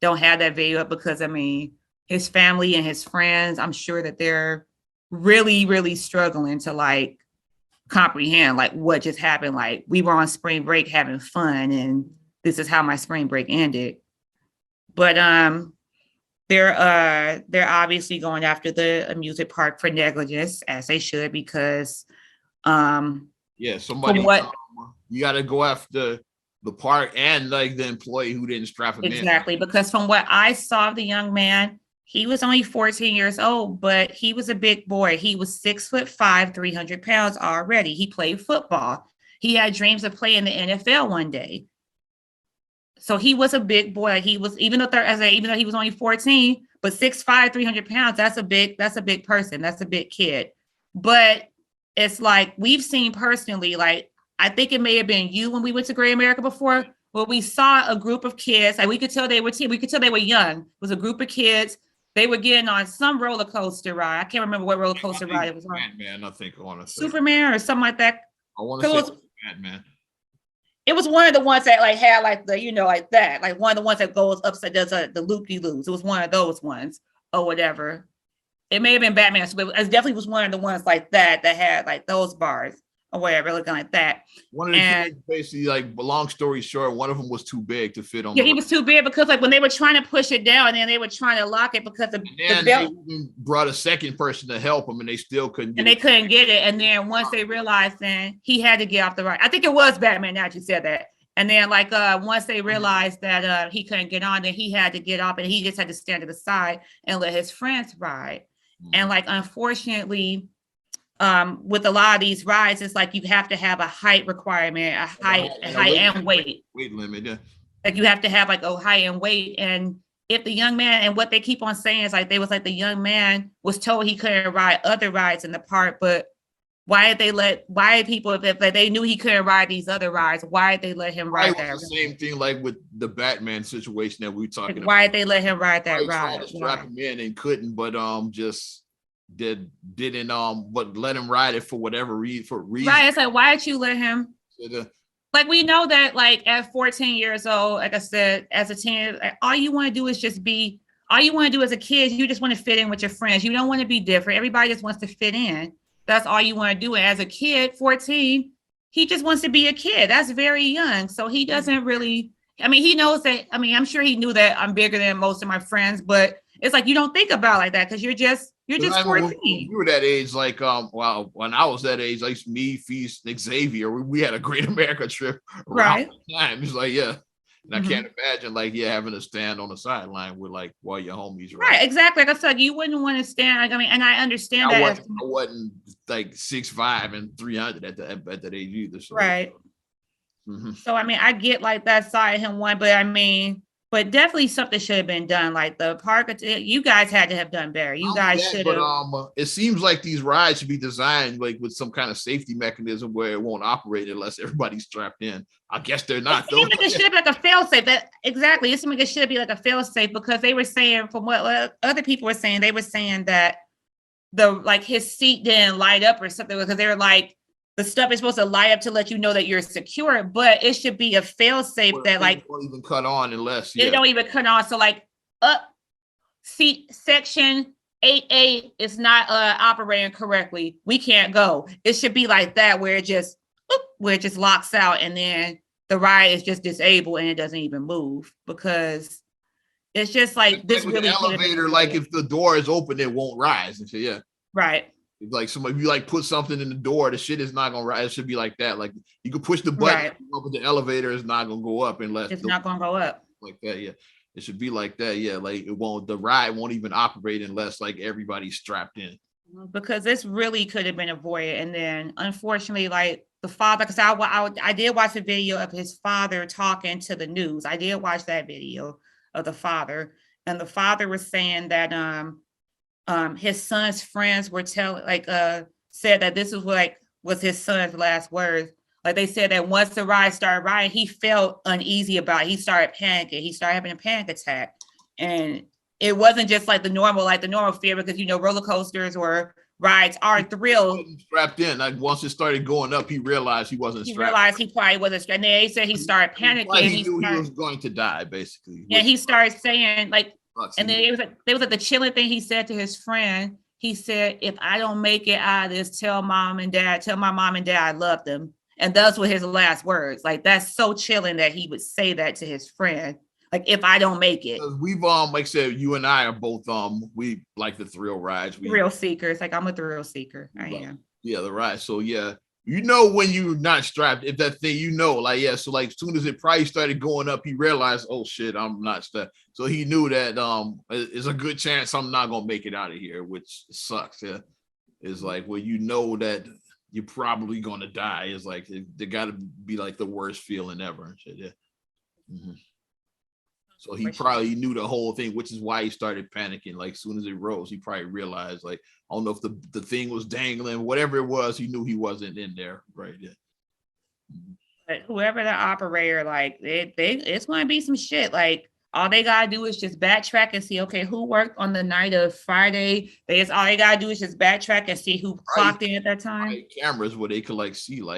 [SPEAKER 2] have that video up, because I mean, his family and his friends, I'm sure that they're really, really struggling to like comprehend like what just happened. Like we were on spring break having fun and this is how my spring break ended. But they're obviously going after the amusement park for negligence, as they should, because
[SPEAKER 1] somebody you got to go after the park and like the employee who didn't strap him
[SPEAKER 2] exactly in. Because from what I saw of the young man, he was only 14 years old, but he was a big boy. He was 6'5", 300 pounds already. He played football. He had dreams of playing the NFL one day. So he was a big boy. He was, even though he was only 14, but 6'5", 300 pounds, that's a big person. That's a big kid. But it's like, we've seen personally, like, I think it may have been you when we went to Great America before, where we saw a group of kids, like we could tell they were young. It was a group of kids. They were getting on some roller coaster ride. I can't remember what roller coaster ride it was on.
[SPEAKER 1] Batman, I think,
[SPEAKER 2] Superman or something like that.
[SPEAKER 1] I want to say Batman.
[SPEAKER 2] It was one of the ones that like had like the, you know, like that, like one of the ones that goes upside, does the loop-de-loops. It was one of those ones or whatever. It may have been Batman, but it definitely was one of the ones like that had like those bars or whatever, looking like that.
[SPEAKER 1] One of the kids, basically, like, long story short, one of them was too big to fit on.
[SPEAKER 2] Yeah, he was too big because like when they were trying to push it down and then they were trying to lock it because the belt.
[SPEAKER 1] They brought a second person to help him and they still couldn't get it.
[SPEAKER 2] And they couldn't get it. And then once they realized, then he had to get off the ride. I think it was Batman, now that you said that. And then like once they realized that he couldn't get on, then he had to get off and he just had to stand to the side and let his friends ride. Mm-hmm. And like, unfortunately, with a lot of these rides, it's like you have to have a height requirement, a height and weight
[SPEAKER 1] limit. Yeah.
[SPEAKER 2] Like you have to have like a height and weight. And if the young man, and what they keep on saying is like, the young man was told he couldn't ride other rides in the park, but why did people, if they knew he couldn't ride these other rides, why did they let him ride that?
[SPEAKER 1] The same thing like with the Batman situation that we were talking about.
[SPEAKER 2] Why did they let him ride that ride?
[SPEAKER 1] Strap him in and couldn't, but just didn't but let him ride it for whatever reason.
[SPEAKER 2] Right. It's like, why did you let him? Like, we know that like at 14 years old, like I said, as a teen, like, all you want to do is all you want to do as a kid, you just want to fit in with your friends. You don't want to be different. Everybody just wants to fit in. That's all you want to do. And as a kid, 14, he just wants to be a kid. That's very young. So he doesn't really, I mean, he knows that, I mean, I'm sure he knew that I'm bigger than most of my friends, but it's like, you don't think about like that because you're just 14.
[SPEAKER 1] When we were that age, like, well, when I was that age, like me, Feast, Xavier, we had a Great America trip around the time. It's like, yeah. And I can't imagine, like, having to stand on the sideline with, like, while your homies.
[SPEAKER 2] Right, exactly. Like I said, you wouldn't want to stand. Like, I mean, and I understand that.
[SPEAKER 1] I wasn't like 6'5" and 300 at that age either. So.
[SPEAKER 2] Right. Mm-hmm. So, I mean, I get, like, that side of him one, but I mean, but definitely something should have been done. Like the park, you guys had to have done better. You guys should have.
[SPEAKER 1] It seems like these rides should be designed like with some kind of safety mechanism where it won't operate unless everybody's strapped in. I guess they're not.
[SPEAKER 2] It seems like it should be like a fail-safe. Exactly. It seems like it should be like a fail-safe because they were saying, from what other people were saying, they were saying that his seat didn't light up or something because they were like, the stuff is supposed to light up to let you know that you're secure, but it should be a fail-safe that like
[SPEAKER 1] won't even cut on unless
[SPEAKER 2] it don't even cut on. So like seat section 8A is not operating correctly. We can't go. It should be like that where it just locks out and then the ride is just disabled and it doesn't even move because It's just like this
[SPEAKER 1] with the
[SPEAKER 2] really
[SPEAKER 1] elevator. Like if the door is open, it won't rise. And shit, yeah.
[SPEAKER 2] Right.
[SPEAKER 1] Like somebody, if you like put something in the door, the shit is not gonna rise. It should be like that. Like you can push the button, but the elevator is not gonna go up unless
[SPEAKER 2] it's not gonna go up.
[SPEAKER 1] Like that, yeah. It should be like that, yeah. Like it won't. The ride won't even operate unless like everybody's strapped in.
[SPEAKER 2] Because this really could have been avoided, and then unfortunately, like the father, because I did watch a video of his father talking to the news. I did watch that video of the father, and the father was saying that his son's friends were telling said that this was his son's last words. Like they said that once the ride started riding, he felt uneasy about it. He started panicking. He started having a panic attack. And it wasn't just like the normal fear, because roller coasters or rides are thrill.
[SPEAKER 1] Strapped in. Like once it started going up, he realized he wasn't strapped.
[SPEAKER 2] He realized he probably wasn't strapped. And then he said he started panicking.
[SPEAKER 1] He knew he was going to die, basically.
[SPEAKER 2] Yeah, he started saying like, and then it was like the chilling thing he said to his friend. He said, "If I don't make it out of this, tell my mom and dad I love them." And those were his last words. Like, that's so chilling that he would say that to his friend. Like, if I don't make it.
[SPEAKER 1] We've like I said, you and I are both we like the thrill rides.
[SPEAKER 2] Thrill seekers. Like, I'm a thrill seeker. I am.
[SPEAKER 1] Yeah, the ride. So yeah, when you're not strapped, if that thing, like, yeah. So like as soon as it probably started going up, he realized, oh shit, I'm not strapped. So he knew that it's a good chance I'm not gonna make it out of here, which sucks. Yeah. It's like, well, that you're probably gonna die. It's like they gotta be like the worst feeling ever and shit. Yeah. Mm-hmm. So he probably knew the whole thing, which is why he started panicking. Like as soon as it rose, he probably realized, like, I don't know if the thing was dangling, whatever it was, he knew he wasn't in there. Right. Yeah.
[SPEAKER 2] But whoever the operator, like it's gonna be some shit. Like all they gotta do is just backtrack and see, okay, who worked on the night of Friday. All they gotta do is just backtrack and see who clocked in at that time.
[SPEAKER 1] Cameras where they could like see who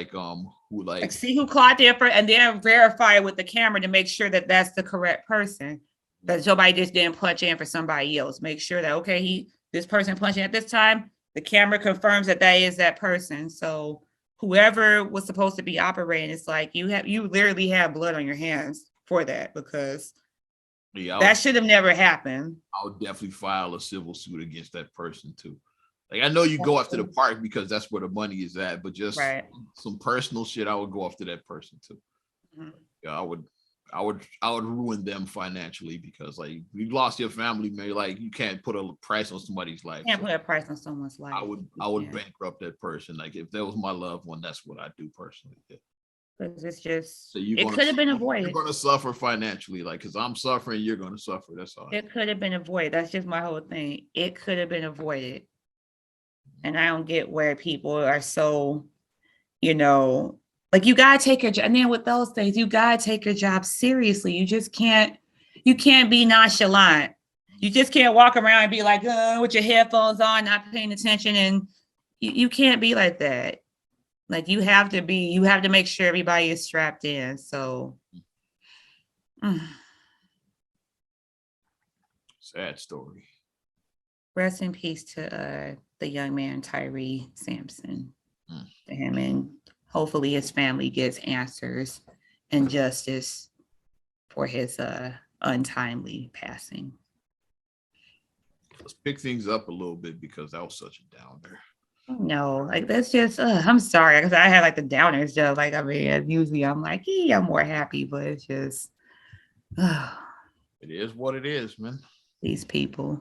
[SPEAKER 2] see who clocked in and then verify with the camera to make sure that that's the correct person. That somebody just didn't punch in for somebody else. Make sure that okay, this person punched in at this time. The camera confirms that is that person. So whoever was supposed to be operating, it's like you literally have blood on your hands for that, because that should have never happened.
[SPEAKER 1] I would definitely file a civil suit against that person too. Like I know you go after the park because that's where the money is at, but just some personal shit, I would go after that person too. Mm-hmm. Yeah, I would ruin them financially, because like you lost your family, man. Like you can't put a price on somebody's life.
[SPEAKER 2] Can't put a price on someone's life.
[SPEAKER 1] I would bankrupt that person. Like if that was my loved one, that's what I'd do personally. Yeah.
[SPEAKER 2] Because it's just, it could have been avoided.
[SPEAKER 1] You're going to suffer financially, like, because I'm suffering, you're going to suffer. That's all.
[SPEAKER 2] It could have been avoided. That's just my whole thing. It could have been avoided. And I don't get where people are so, like you got to take your job. And then with those things, you got to take your job seriously. You just can't be nonchalant. You just can't walk around and be like, with your headphones on, not paying attention. And you can't be like that. Like you have to make sure everybody is strapped in. So
[SPEAKER 1] sad story.
[SPEAKER 2] Rest in peace to the young man Kyrie Sampson. To him, and hopefully his family gets answers and justice for his untimely passing.
[SPEAKER 1] Let's pick things up a little bit, because that was such a downer.
[SPEAKER 2] No, like that's just I'm sorry, because I had like the downers stuff. Like I mean, usually I'm like, I'm more happy, but it's just
[SPEAKER 1] it is what it is, man.
[SPEAKER 2] These people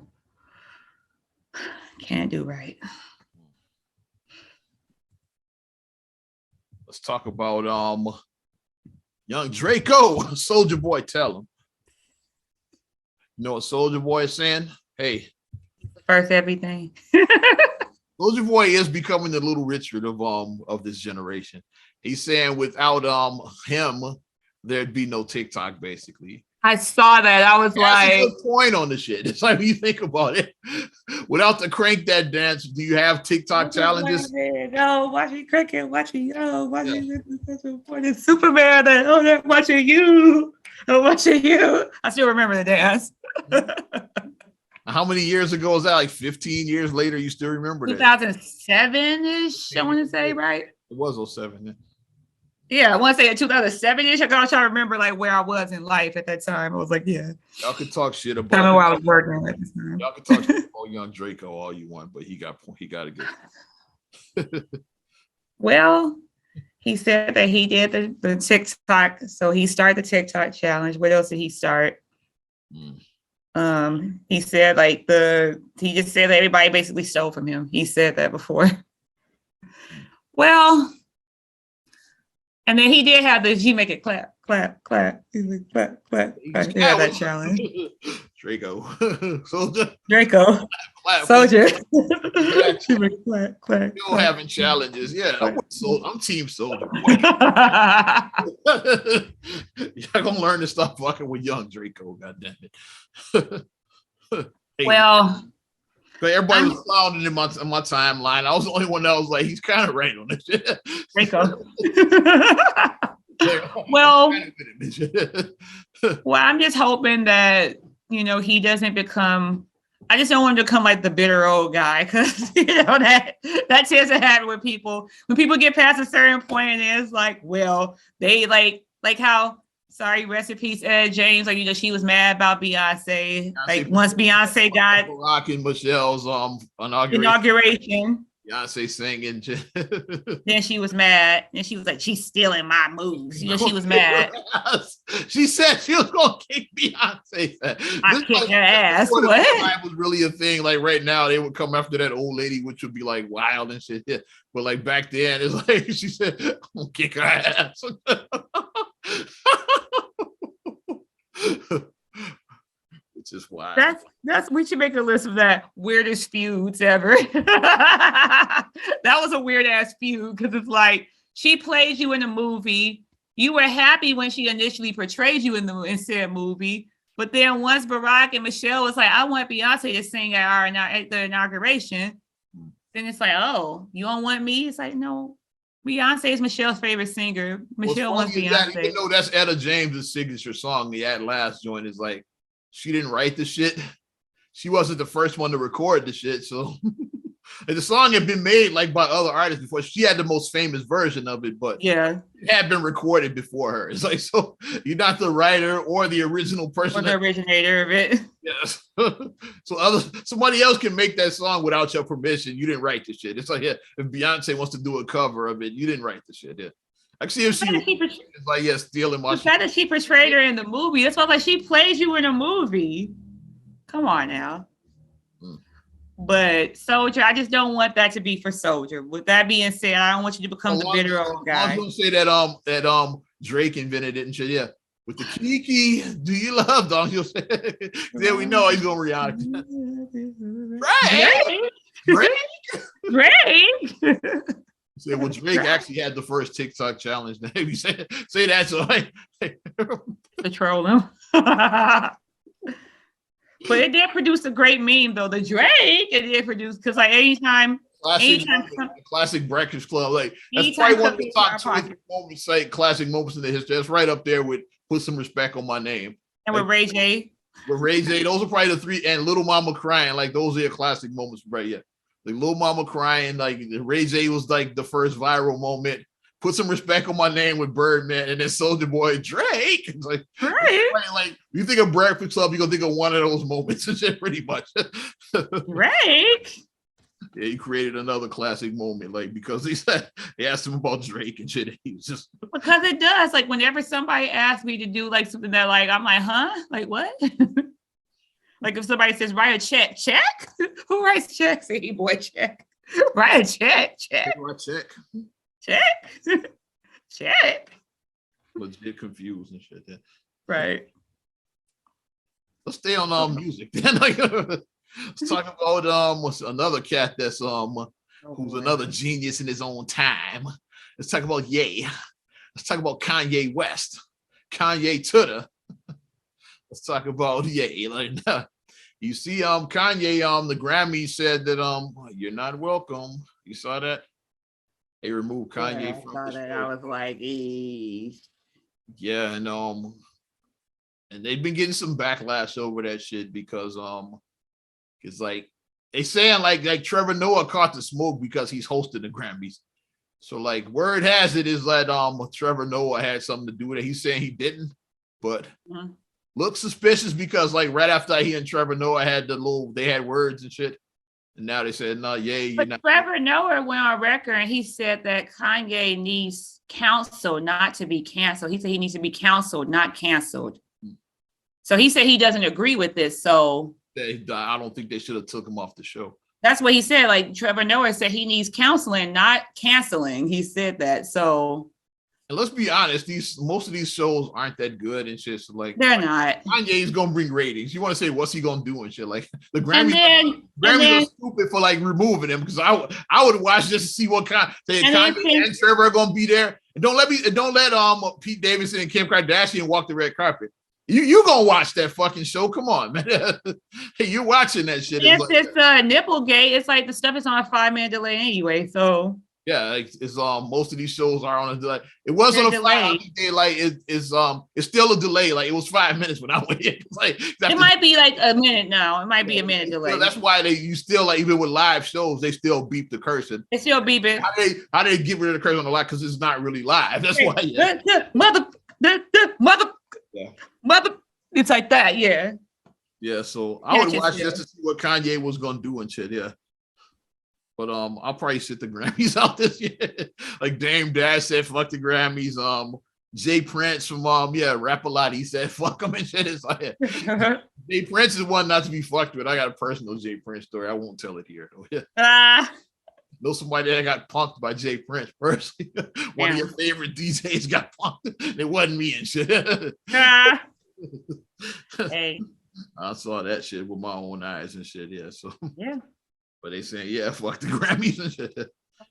[SPEAKER 2] can't do right.
[SPEAKER 1] Let's talk about young Draco. Soldier Boy, tell him. You know what Soldier Boy is saying? Hey,
[SPEAKER 2] first everything.
[SPEAKER 1] Soldier Boy is becoming the Little Richard of this generation. He's saying without him, there'd be no TikTok, basically.
[SPEAKER 2] I saw that. I was
[SPEAKER 1] That's a good point on the shit. It's like when you think about it. Without the crank that dance, do you have TikTok challenges?
[SPEAKER 2] No, watching cricket, watching Superman. They're watching you. I'm watching you. I still remember the dance.
[SPEAKER 1] How many years ago is that? Like 15 years later, you still remember that?
[SPEAKER 2] 2007-ish, I want to say, right?
[SPEAKER 1] It was 07.
[SPEAKER 2] Yeah, I want to say 2007-ish. I gotta try to remember like where I was in life at that time. I was like, yeah.
[SPEAKER 1] Y'all can talk shit
[SPEAKER 2] I don't know
[SPEAKER 1] about.
[SPEAKER 2] where I was working at this time.
[SPEAKER 1] Y'all can talk shit about young Draco all you want, but he got to get.
[SPEAKER 2] Well, he said that he did the TikTok. So he started the TikTok challenge. What else did he start? He said like he just said that everybody basically stole from him. He said that before. Well, and then he did have he make it clap, clap, clap. He's like clap, clap, clap. Yeah, that challenge.
[SPEAKER 1] Draco. Soldier.
[SPEAKER 2] Draco.
[SPEAKER 1] Clap,
[SPEAKER 2] Soldier.
[SPEAKER 1] She clap, clap. Still having challenges. Yeah, I'm Team Soldier. Y'all gonna learn to stop fucking with young Draco, goddamn it. Hey, well, everybody was clowning in my timeline. I was the only one that was like, he's kind of right on this shit.
[SPEAKER 2] Draco. Well, I'm just hoping that he doesn't become. I just don't want him to become like the bitter old guy, because that tends to happen with people when people get past a certain point, and it's like, well, they like how. Sorry, rest in peace, Ed James. Like, she was mad about Beyonce. Like, once Beyonce got
[SPEAKER 1] Barack and Michelle's inauguration. Beyonce singing.
[SPEAKER 2] Then she was mad. And she was like, she's stealing my moves. She was mad.
[SPEAKER 1] She said she was going to kick Beyonce.
[SPEAKER 2] I kick her ass. What?
[SPEAKER 1] That was really a thing. Like, right now, they would come after that old lady, which would be like wild and shit. Yeah. But like back then, it's like, she said, I'm going to kick her ass. Which is wild.
[SPEAKER 2] We should make a list of that weirdest feuds ever. That was a weird ass feud, because it's like, she plays you in a movie. You were happy when she initially portrayed you in said movie, but then once Barack and Michelle was like, I want Beyonce to sing at the inauguration, then it's like, oh, you don't want me? It's like, no. Beyonce is Michelle's favorite singer. Michelle wants Beyonce.
[SPEAKER 1] Even though that's Etta James' signature song, the At Last joint is like, she didn't write the shit. She wasn't the first one to record the shit. So and the song had been made like by other artists before. She had the most famous version of it, but
[SPEAKER 2] yeah,
[SPEAKER 1] it had been recorded before her. It's like, so you're not the writer or the original person.
[SPEAKER 2] Or the originator of it.
[SPEAKER 1] Yes. So somebody else can make that song without your permission. You didn't write the shit. It's like, yeah, if Beyonce wants to do a cover of it, you didn't write the shit. Yeah. I see if it's like, yeah, stealing my shit.
[SPEAKER 2] The fact that she portrayed her in the movie, that's why like she plays you in a movie. Come on now. But Soldier, I just don't want that to be for Soldier. With that being said, I don't want you to become the bitter old guy.
[SPEAKER 1] I was gonna say that Drake invented it and shit. Yeah, with the Kiki, do you love? Don't you say? Then we know he's gonna react. Drake. Say, well, Drake actually had the first TikTok challenge. Maybe say that so
[SPEAKER 2] to troll him. But it did produce a great meme, though. The Drake, it did produce, because like anytime
[SPEAKER 1] classic Breakfast Club, like that's probably one of the top 20 moments, like classic moments in the history. That's right up there with "Put Some Respect on My Name"
[SPEAKER 2] and with Ray J.
[SPEAKER 1] With Ray J, those are probably the three, and Little Mama Crying. Like those are your classic moments, right? Yeah, like Little Mama Crying, like Ray J was like the first viral moment. Put Some Respect on My Name with Birdman, and then Soulja Boy Drake. It's like,
[SPEAKER 2] Drake.
[SPEAKER 1] Like you think of Breakfast Club, you're gonna think of one of those moments, pretty much.
[SPEAKER 2] Drake.
[SPEAKER 1] Yeah, he created another classic moment, like because he asked him about Drake and shit. And he was just
[SPEAKER 2] because it does. Like whenever somebody asks me to do like something that like I'm like, huh? Like what? Like if somebody says write a check, who writes checks? Hey boy, check. Write a check. Check.
[SPEAKER 1] Legit confused and shit. Yeah.
[SPEAKER 2] Right.
[SPEAKER 1] Let's stay on music then. Let's talk about what's another cat that's who's another genius in his own time. Let's talk about Ye. Let's talk about Kanye West. Kanye Tutter. Let's talk about Ye. Like you see, Kanye, the Grammy said that you're not welcome. You saw that? They removed Kanye from the show.
[SPEAKER 2] I was like,
[SPEAKER 1] yeah, and they've been getting some backlash over that shit because it's like they saying like Trevor Noah caught the smoke because he's hosting the Grammys. So like word has it is that Trevor Noah had something to do with it. He's saying he didn't, but looks suspicious because like right after he and Trevor Noah had they had words and shit. And now they said, no, you're not.
[SPEAKER 2] Trevor Noah went on record and he said that Kanye needs counsel not to be canceled. He said he needs to be counseled, not canceled. So he said he doesn't agree with this. So
[SPEAKER 1] I don't think they should have took him off the show.
[SPEAKER 2] That's what he said. Like Trevor Noah said he needs counseling, not canceling. He said that. So,
[SPEAKER 1] and let's be honest, most of these shows aren't that good and shit. So like
[SPEAKER 2] they're not.
[SPEAKER 1] Kanye's gonna bring ratings. You want to say what's he gonna do and shit? Like the Grammys, Grammys are stupid for like removing him because I would watch just to see what kind. Kanye and Trevor are gonna be there. And don't let Pete Davidson and Kim Kardashian walk the red carpet. You gonna watch that fucking show? Come on, man. Hey, you're watching that shit.
[SPEAKER 2] Yes, it's Nipplegate. It's like the stuff is on a 5-minute delay anyway. So
[SPEAKER 1] yeah, it's most of these shows are on a delay. It was on a delay. Like it's still a delay. Like it was 5 minutes when I went in. It
[SPEAKER 2] might be like a minute now. It might be a minute delay.
[SPEAKER 1] That's why you still like even with live shows they still beep the cursing.
[SPEAKER 2] They still beep it.
[SPEAKER 1] How they get rid of the curse on the live because it's not really live. That's why.
[SPEAKER 2] Mother, it's like that, yeah.
[SPEAKER 1] Yeah, so I would watch just to see what Kanye was gonna do and shit, yeah. But I'll probably sit the Grammys out this year. Like Dame Dash said, fuck the Grammys. Jay Prince from Rap a Lot. He said, fuck him and shit. It's like Jay Prince is one not to be fucked with. I got a personal Jay Prince story. I won't tell it here though. Know somebody that got punked by Jay Prince personally. One of your favorite DJs got punked. It wasn't me and shit.
[SPEAKER 2] Hey.
[SPEAKER 1] I saw that shit with my own eyes and shit. Yeah. So
[SPEAKER 2] yeah.
[SPEAKER 1] But they saying, fuck the Grammys and shit.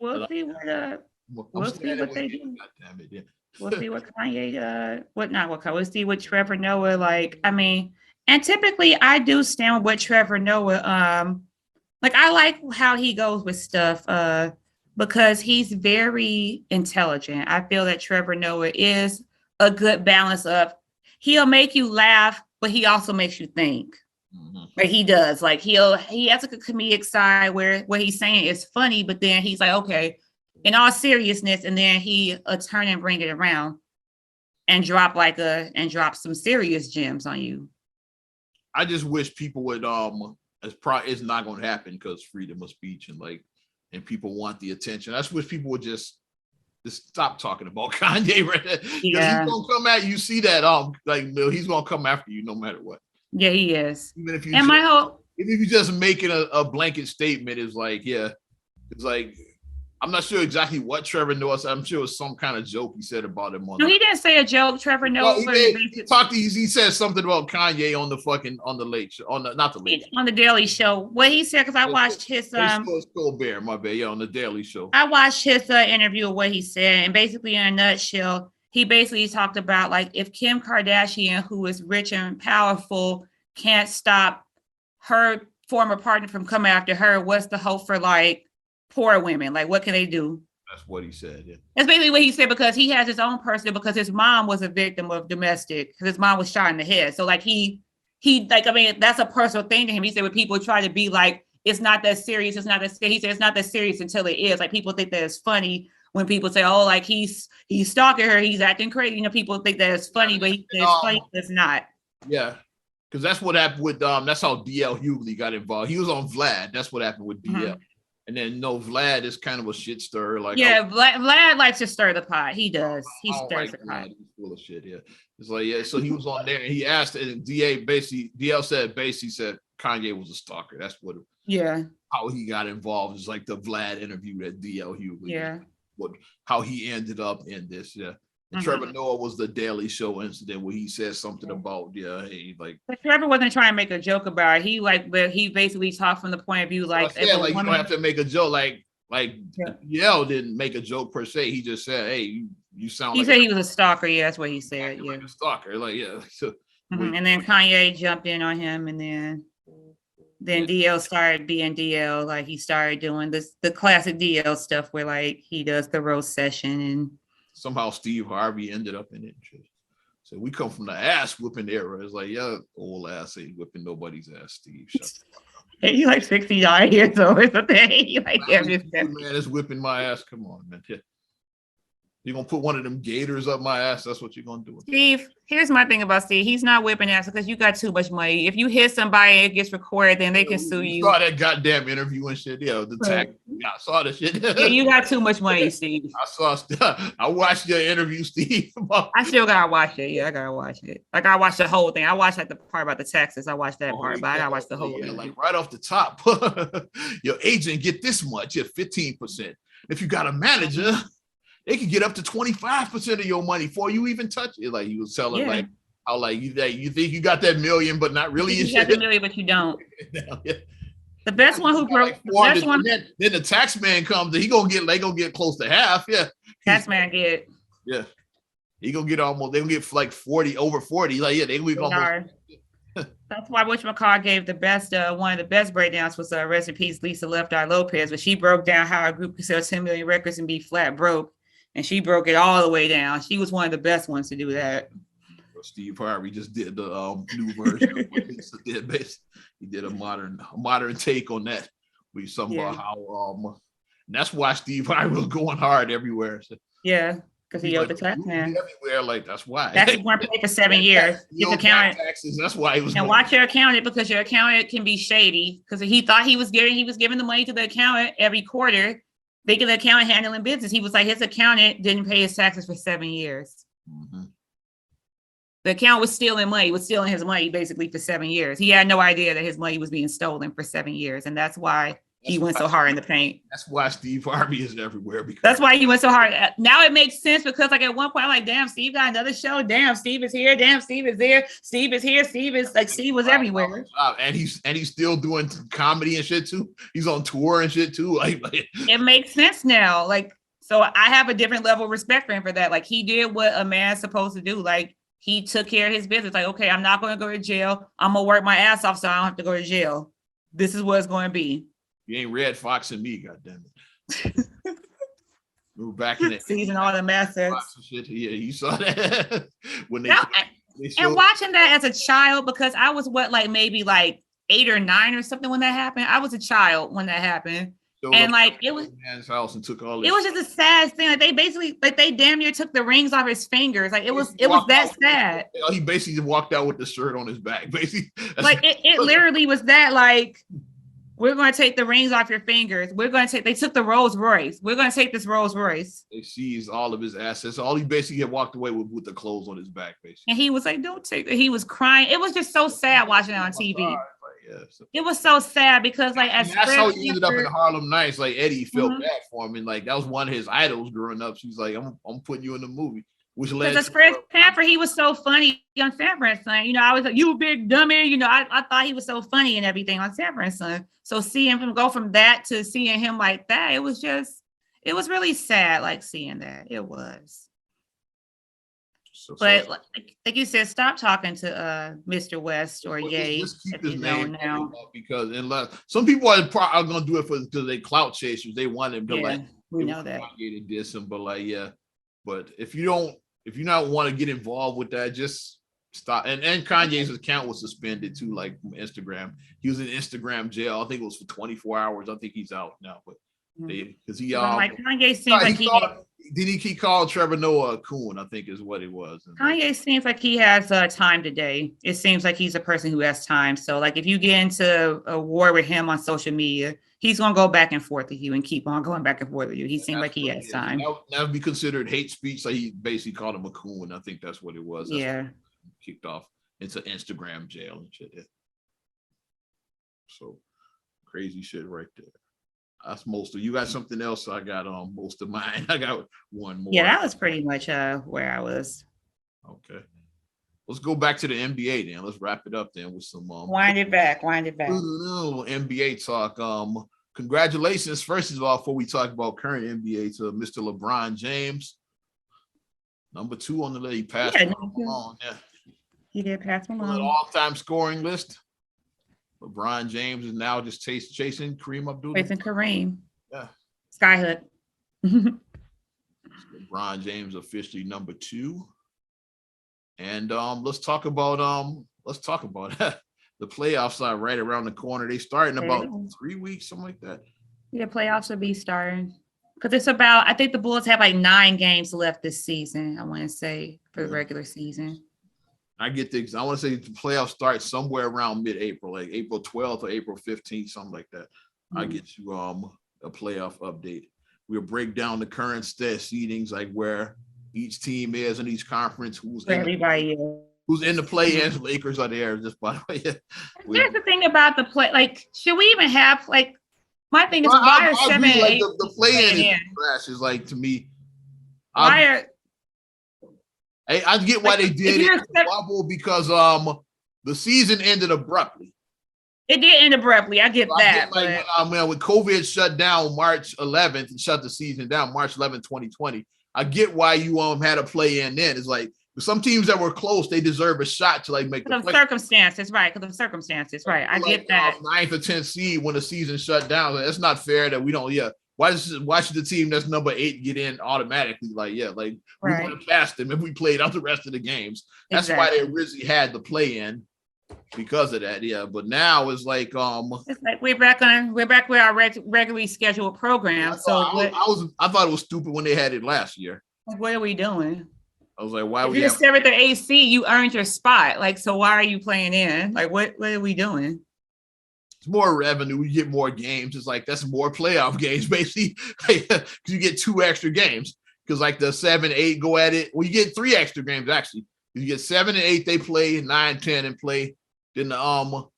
[SPEAKER 2] We'll see what they do. God damn it, yeah. We'll see what Kanye we'll see what Trevor Noah like. I mean, and typically I do stand with Trevor Noah. Like I like how he goes with stuff because he's very intelligent. I feel that Trevor Noah is a good balance of he'll make you laugh, but he also makes you think. Mm-hmm. Like he does. Like he has a comedic side where what he's saying is funny, but then he's like, okay, in all seriousness, and then he turn and bring it around and drop some serious gems on you.
[SPEAKER 1] I just wish people would it's not going to happen because freedom of speech and people want the attention. I just wish people would just stop talking about Kanye right there. Because he's going to come at you. See that he's going to come after you no matter what.
[SPEAKER 2] Yeah, he is.
[SPEAKER 1] Even if you
[SPEAKER 2] even
[SPEAKER 1] if you just making a blanket statement is like, it's like I'm not sure exactly what Trevor Noah said. I'm sure it was some kind of joke he said about him.
[SPEAKER 2] No, he didn't say a joke. Trevor Noah.
[SPEAKER 1] He said something about Kanye on the Late Show, on
[SPEAKER 2] the Daily Show. What he said, because I watched his
[SPEAKER 1] Colbert, my bad, on the Daily Show.
[SPEAKER 2] I watched his interview of what he said, and basically in a nutshell, he basically talked about like if Kim Kardashian, who is rich and powerful, can't stop her former partner from coming after her, what's the hope for like poor women? Like, what can they do?
[SPEAKER 1] That's what he said. Yeah.
[SPEAKER 2] That's basically what he said because he has his own person because his mom was a victim of domestic. Because his mom was shot in the head. So like he like I mean that's a personal thing to him. He said when people try to be like it's not that serious, it's not that serious. He said it's not that serious until it is. Like people think that it's funny when people say oh like he's stalking her, he's acting crazy. You know, people think that it's funny, but it's funny. It's not.
[SPEAKER 1] Yeah. Because that's what happened with that's how DL Hughley got involved. He was on Vlad. That's what happened with DL. Mm-hmm. And then Vlad is kind of a shit stirrer. Like
[SPEAKER 2] Vlad likes to stir the pot. He does. He stirs the pot.
[SPEAKER 1] He's full of shit. Yeah, it's like So he was on there and he asked, and DL said Kanye was a stalker. That's what.
[SPEAKER 2] Yeah.
[SPEAKER 1] How he got involved is like the Vlad interview that DL Hughley.
[SPEAKER 2] Yeah.
[SPEAKER 1] How he ended up in this. Yeah. And Trevor Noah was the Daily Show incident where he said something about
[SPEAKER 2] But Trevor wasn't trying to make a joke about it. He basically talked from the point of view like
[SPEAKER 1] you don't have to make a joke like DL didn't make a joke per se. He just said, hey, you sound.
[SPEAKER 2] He said he was a stalker. Yeah, that's what he said. Yeah,
[SPEAKER 1] like a stalker. So,
[SPEAKER 2] and then Kanye jumped in on him, and then DL started being DL. Like he started doing the classic DL stuff where like he does the roast session and.
[SPEAKER 1] Somehow Steve Harvey ended up in it. So we come from the ass whipping era. It's like, old ass ain't whipping nobody's ass, Steve.
[SPEAKER 2] Hey, you like 69 years old or something. You like
[SPEAKER 1] man is whipping my ass. Come on, man. You're gonna put one of them gators up my ass. That's what you're gonna do.
[SPEAKER 2] Steve, here's my thing about Steve. He's not whipping ass because you got too much money. If you hit somebody and it gets recorded, then they can sue you.
[SPEAKER 1] Saw that goddamn interview and shit. Yeah, the tag. Yeah, I saw the shit.
[SPEAKER 2] Yeah, you got too much money, Steve.
[SPEAKER 1] I watched your interview, Steve.
[SPEAKER 2] I still gotta watch it. Yeah, I gotta watch it. Like I watched the whole thing. I watched like the part about the taxes. I watched that part, but I gotta watch the whole thing.
[SPEAKER 1] Like right off the top, your agent get this much, 15%. If you got a manager, they can get up to 25% of your money before you even touch it. Like he was telling, like how like you think you got that million, but not really.
[SPEAKER 2] You got the million, but you don't. The best one who broke.
[SPEAKER 1] Like the best one. Then the tax man comes, and they gonna get close to half. Yeah,
[SPEAKER 2] tax man get.
[SPEAKER 1] Yeah, he gonna get almost. They gonna get like 40 over 40. Like they gonna get almost.
[SPEAKER 2] That's why whatchamacallit gave the best, one of the best breakdowns was rest in peace, Lisa Left Eye Lopez, but she broke down how a group could sell 10 million records and be flat broke. And she broke it all the way down. She was one of the best ones to do that.
[SPEAKER 1] Steve Harvey just did the new version. He did a modern take on that. We something about how and that's why Steve Harvey was going hard everywhere. So,
[SPEAKER 2] yeah, because he owed the tax man
[SPEAKER 1] everywhere. Like that's why.
[SPEAKER 2] That's why he paid for 7 years. His accountant.
[SPEAKER 1] Taxes. That's why he was.
[SPEAKER 2] And watch your accountant because your accountant can be shady because he thought he was giving the money to the accountant every quarter. Thinking the accountant handling business, he was like his accountant didn't pay his taxes for 7 years. Mm-hmm. The accountant was stealing money, was stealing his money basically for 7 years. He had no idea that his money was being stolen for 7 years, and that's why he went so hard in the paint.
[SPEAKER 1] That's why Steve Harvey is everywhere. Because
[SPEAKER 2] that's why he went so hard. Now it makes sense because like at one point I'm like, damn, Steve got another show. Damn, Steve is here. Damn, Steve is there. Steve is here. Steve was everywhere.
[SPEAKER 1] And he's still doing comedy and shit too. He's on tour and shit too. Like
[SPEAKER 2] it makes sense now. Like so, I have a different level of respect for him for that. Like he did what a man's supposed to do. Like he took care of his business. Like okay, I'm not going to go to jail. I'm gonna work my ass off so I don't have to go to jail. This is what it's going to be.
[SPEAKER 1] You ain't Red Fox and me, goddammit. We were back in it.
[SPEAKER 2] Season all the assets.
[SPEAKER 1] Yeah, you saw that when they
[SPEAKER 2] and watching that as a child because I was maybe 8 or 9 or something when that happened. I was a child when that happened, and it was
[SPEAKER 1] man's house and took all.
[SPEAKER 2] It was just a sad thing. Like they basically they damn near took the rings off his fingers. Like it was that sad.
[SPEAKER 1] He basically walked out with the shirt on his back. Basically,
[SPEAKER 2] it literally was that we're going to take the rings off your fingers. They took the Rolls Royce. We're going to take this Rolls Royce.
[SPEAKER 1] They seized all of his assets. All he basically had walked away with the clothes on his back, basically.
[SPEAKER 2] And he was like, don't take it. He was crying. It was just so sad watching it on TV. It was so sad because that's
[SPEAKER 1] how he ended up in Harlem Nights. Like Eddie felt bad for him. And that was one of his idols growing up. She's like, I'm putting you in the movie. Which led
[SPEAKER 2] to Fred Sanford, he was so funny on Sanford and Son. I was like, you big dummy. I thought he was so funny and everything on Sanford and Son. So seeing him go from that to seeing him like that, it was really sad, seeing that. It was. But like you said, stop talking to Mr. West or Ye.
[SPEAKER 1] Just keep his name now. Because unless some people are going to do it because they clout chasers. They want him to
[SPEAKER 2] we know that.
[SPEAKER 1] To diss him, but But if you not want to get involved with that, just stop. And Kanye's account was suspended too, from Instagram. He was in Instagram jail. I think it was for 24 hours. I think he's out now, but because he
[SPEAKER 2] Kanye seems like
[SPEAKER 1] he called Trevor Noah a coon, I think is what it was.
[SPEAKER 2] Kanye seems like he has time today. It seems like he's a person who has time. So if you get into a war with him on social media, he's going to go back and forth with you and keep on going back and forth with you. He seemed like he has time.
[SPEAKER 1] That would be considered hate speech. So he basically called him a coon. I think that's what it was. That's kicked off into Instagram jail and shit. Yeah. So crazy shit right there. That's most of you. Got something else? I got most of mine. I got one more.
[SPEAKER 2] Yeah, that was pretty much where I was.
[SPEAKER 1] Okay. Let's go back to the NBA then. Let's wrap it up then with some
[SPEAKER 2] wind it back.
[SPEAKER 1] NBA talk. Congratulations, first of all, before we talk about current NBA, to Mr. LeBron James. Number 2 on the list. He passed Malone. Yeah.
[SPEAKER 2] He did pass Malone.
[SPEAKER 1] All-time scoring list. LeBron James is now just chasing Kareem Abdul.
[SPEAKER 2] Chasing Kareem.
[SPEAKER 1] Yeah.
[SPEAKER 2] Skyhook.
[SPEAKER 1] LeBron James officially number 2. And let's talk about the playoffs are right around the corner. They start in about 3 weeks, something like that.
[SPEAKER 2] Yeah, playoffs will be starting. Because it's about, I think the Bulls have like 9 games left this season, I want to say, for the regular season.
[SPEAKER 1] I want to say the playoffs start somewhere around mid-April, like April 12th or April 15th, something like that. I get you a playoff update. We'll break down the current seedings, like where each team is in each conference, who's in the play-in. Lakers are there, just by the way.
[SPEAKER 2] Here's the thing about the play, like, should we even have, like, my thing is, why are 7 and 8
[SPEAKER 1] the play-in is trash, is like, to me, I get why they did it in the bubble, because the season ended abruptly.
[SPEAKER 2] It did end abruptly. I get that.
[SPEAKER 1] When COVID shut down March 11th and shut the season down March 11th, 2020, I get why you had a play in then. It's like some teams that were close, they deserve a shot to like make the
[SPEAKER 2] circumstances, right? Because of circumstances, right? I get that. 9th
[SPEAKER 1] or 10th seed when the season shut down. That's not fair that we don't. Yeah. Why should the team that's number 8 get in automatically? We want to pass them if we played out the rest of the games. That's why they originally had the play in, because of that. Yeah, but now it's like
[SPEAKER 2] it's like we're back with our regularly scheduled program.
[SPEAKER 1] I thought it was stupid when they had it last year.
[SPEAKER 2] Like, what are we doing?
[SPEAKER 1] I was like, why?
[SPEAKER 2] If you're 7th or 8th seed, you earned your spot. Like, so why are you playing in? Like, what are we doing?
[SPEAKER 1] It's more revenue. You get more games. It's like that's more playoff games, basically, because you get 2 extra games. Because like the 7, 8 go at it. Well, you get 3 extra games actually. You get 7 and 8 they play, 9, 10 and play. Then the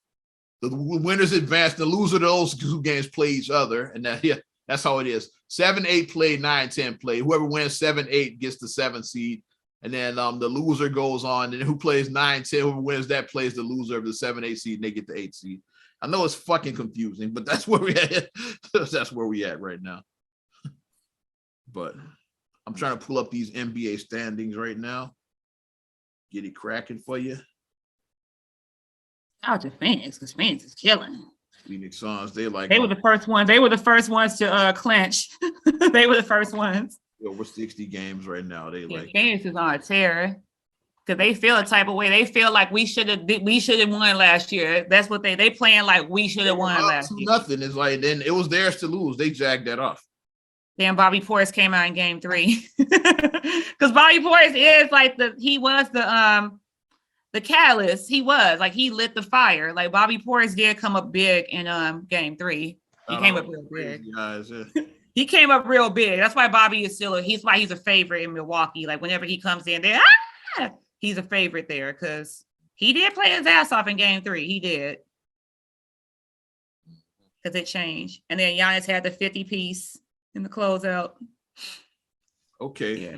[SPEAKER 1] winners advance. The loser of those 2 games play each other, and that's how it is. 7, 8 play, 9, 10 play. Whoever wins 7, 8 gets the 7th seed. And then the loser goes on. And who plays 9, 10, whoever wins that plays the loser of the 7, 8 seed, and they get the 8th seed. I know it's fucking confusing, but that's where we at. That's where we at right now. But I'm trying to pull up these NBA standings right now. Get it cracking for you.
[SPEAKER 2] Out to Phoenix, because Phoenix is killing.
[SPEAKER 1] Phoenix Suns, they were
[SPEAKER 2] the first ones. They were the first ones to clinch. They were the first ones.
[SPEAKER 1] Over 60 games right now.
[SPEAKER 2] Phoenix is on a tear. Because they feel a type of way. They feel like we should have won last year. That's what they playing like we should have won last year.
[SPEAKER 1] Nothing is like, then it was theirs to lose. They jagged that off.
[SPEAKER 2] Then Bobby Portis came out in game 3. Because Bobby Portis is like he was the catalyst. He was like, he lit the fire. Like Bobby Portis did come up big in game 3. He came up real big.
[SPEAKER 1] Guys, yeah.
[SPEAKER 2] He came up real big. That's why Bobby is he's a favorite in Milwaukee. Like whenever he comes in there, he's a favorite there because he did play his ass off in game 3. He did. Because it changed. And then Giannis had the 50 piece in the closeout.
[SPEAKER 1] Okay.
[SPEAKER 2] Yeah,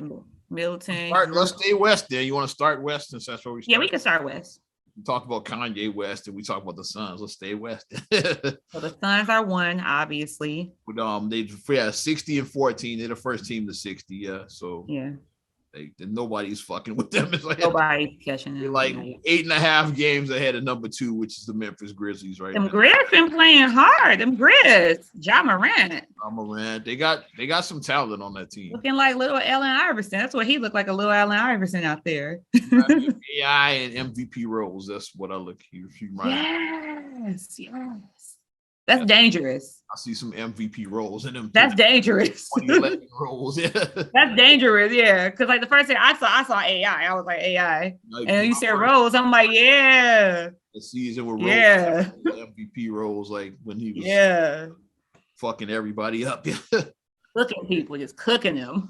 [SPEAKER 2] Middleton.
[SPEAKER 1] Let's stay West there. You want to start West since that's where we start?
[SPEAKER 2] Yeah, we can start West.
[SPEAKER 1] We talked about Kanye West and we talked about the Suns. Let's stay West.
[SPEAKER 2] So the Suns are 1, obviously.
[SPEAKER 1] But they 60 and 14. They're the first team to 60. Yeah. So
[SPEAKER 2] yeah.
[SPEAKER 1] Nobody's fucking with them. It's like
[SPEAKER 2] nobody's catching them.
[SPEAKER 1] They're like 8.5 games ahead of number 2, which is the Memphis Grizzlies right now.
[SPEAKER 2] Them Grizz been playing hard. Them Grizz. Ja Morant.
[SPEAKER 1] They got some talent on that team.
[SPEAKER 2] Looking like little Allen Iverson. That's what he looked like, a little Allen Iverson out there.
[SPEAKER 1] AI and MVP roles. That's what I look here.
[SPEAKER 2] Yes. That's dangerous.
[SPEAKER 1] I see some MVP roles in them.
[SPEAKER 2] That's dangerous.
[SPEAKER 1] 2011 roles, yeah.
[SPEAKER 2] That's dangerous, yeah. Because like the first thing I saw AI. I was like AI, and you said roles. I'm like, yeah.
[SPEAKER 1] The season with roles, MVP roles, like when he was fucking everybody up.
[SPEAKER 2] Cooking people, just cooking them.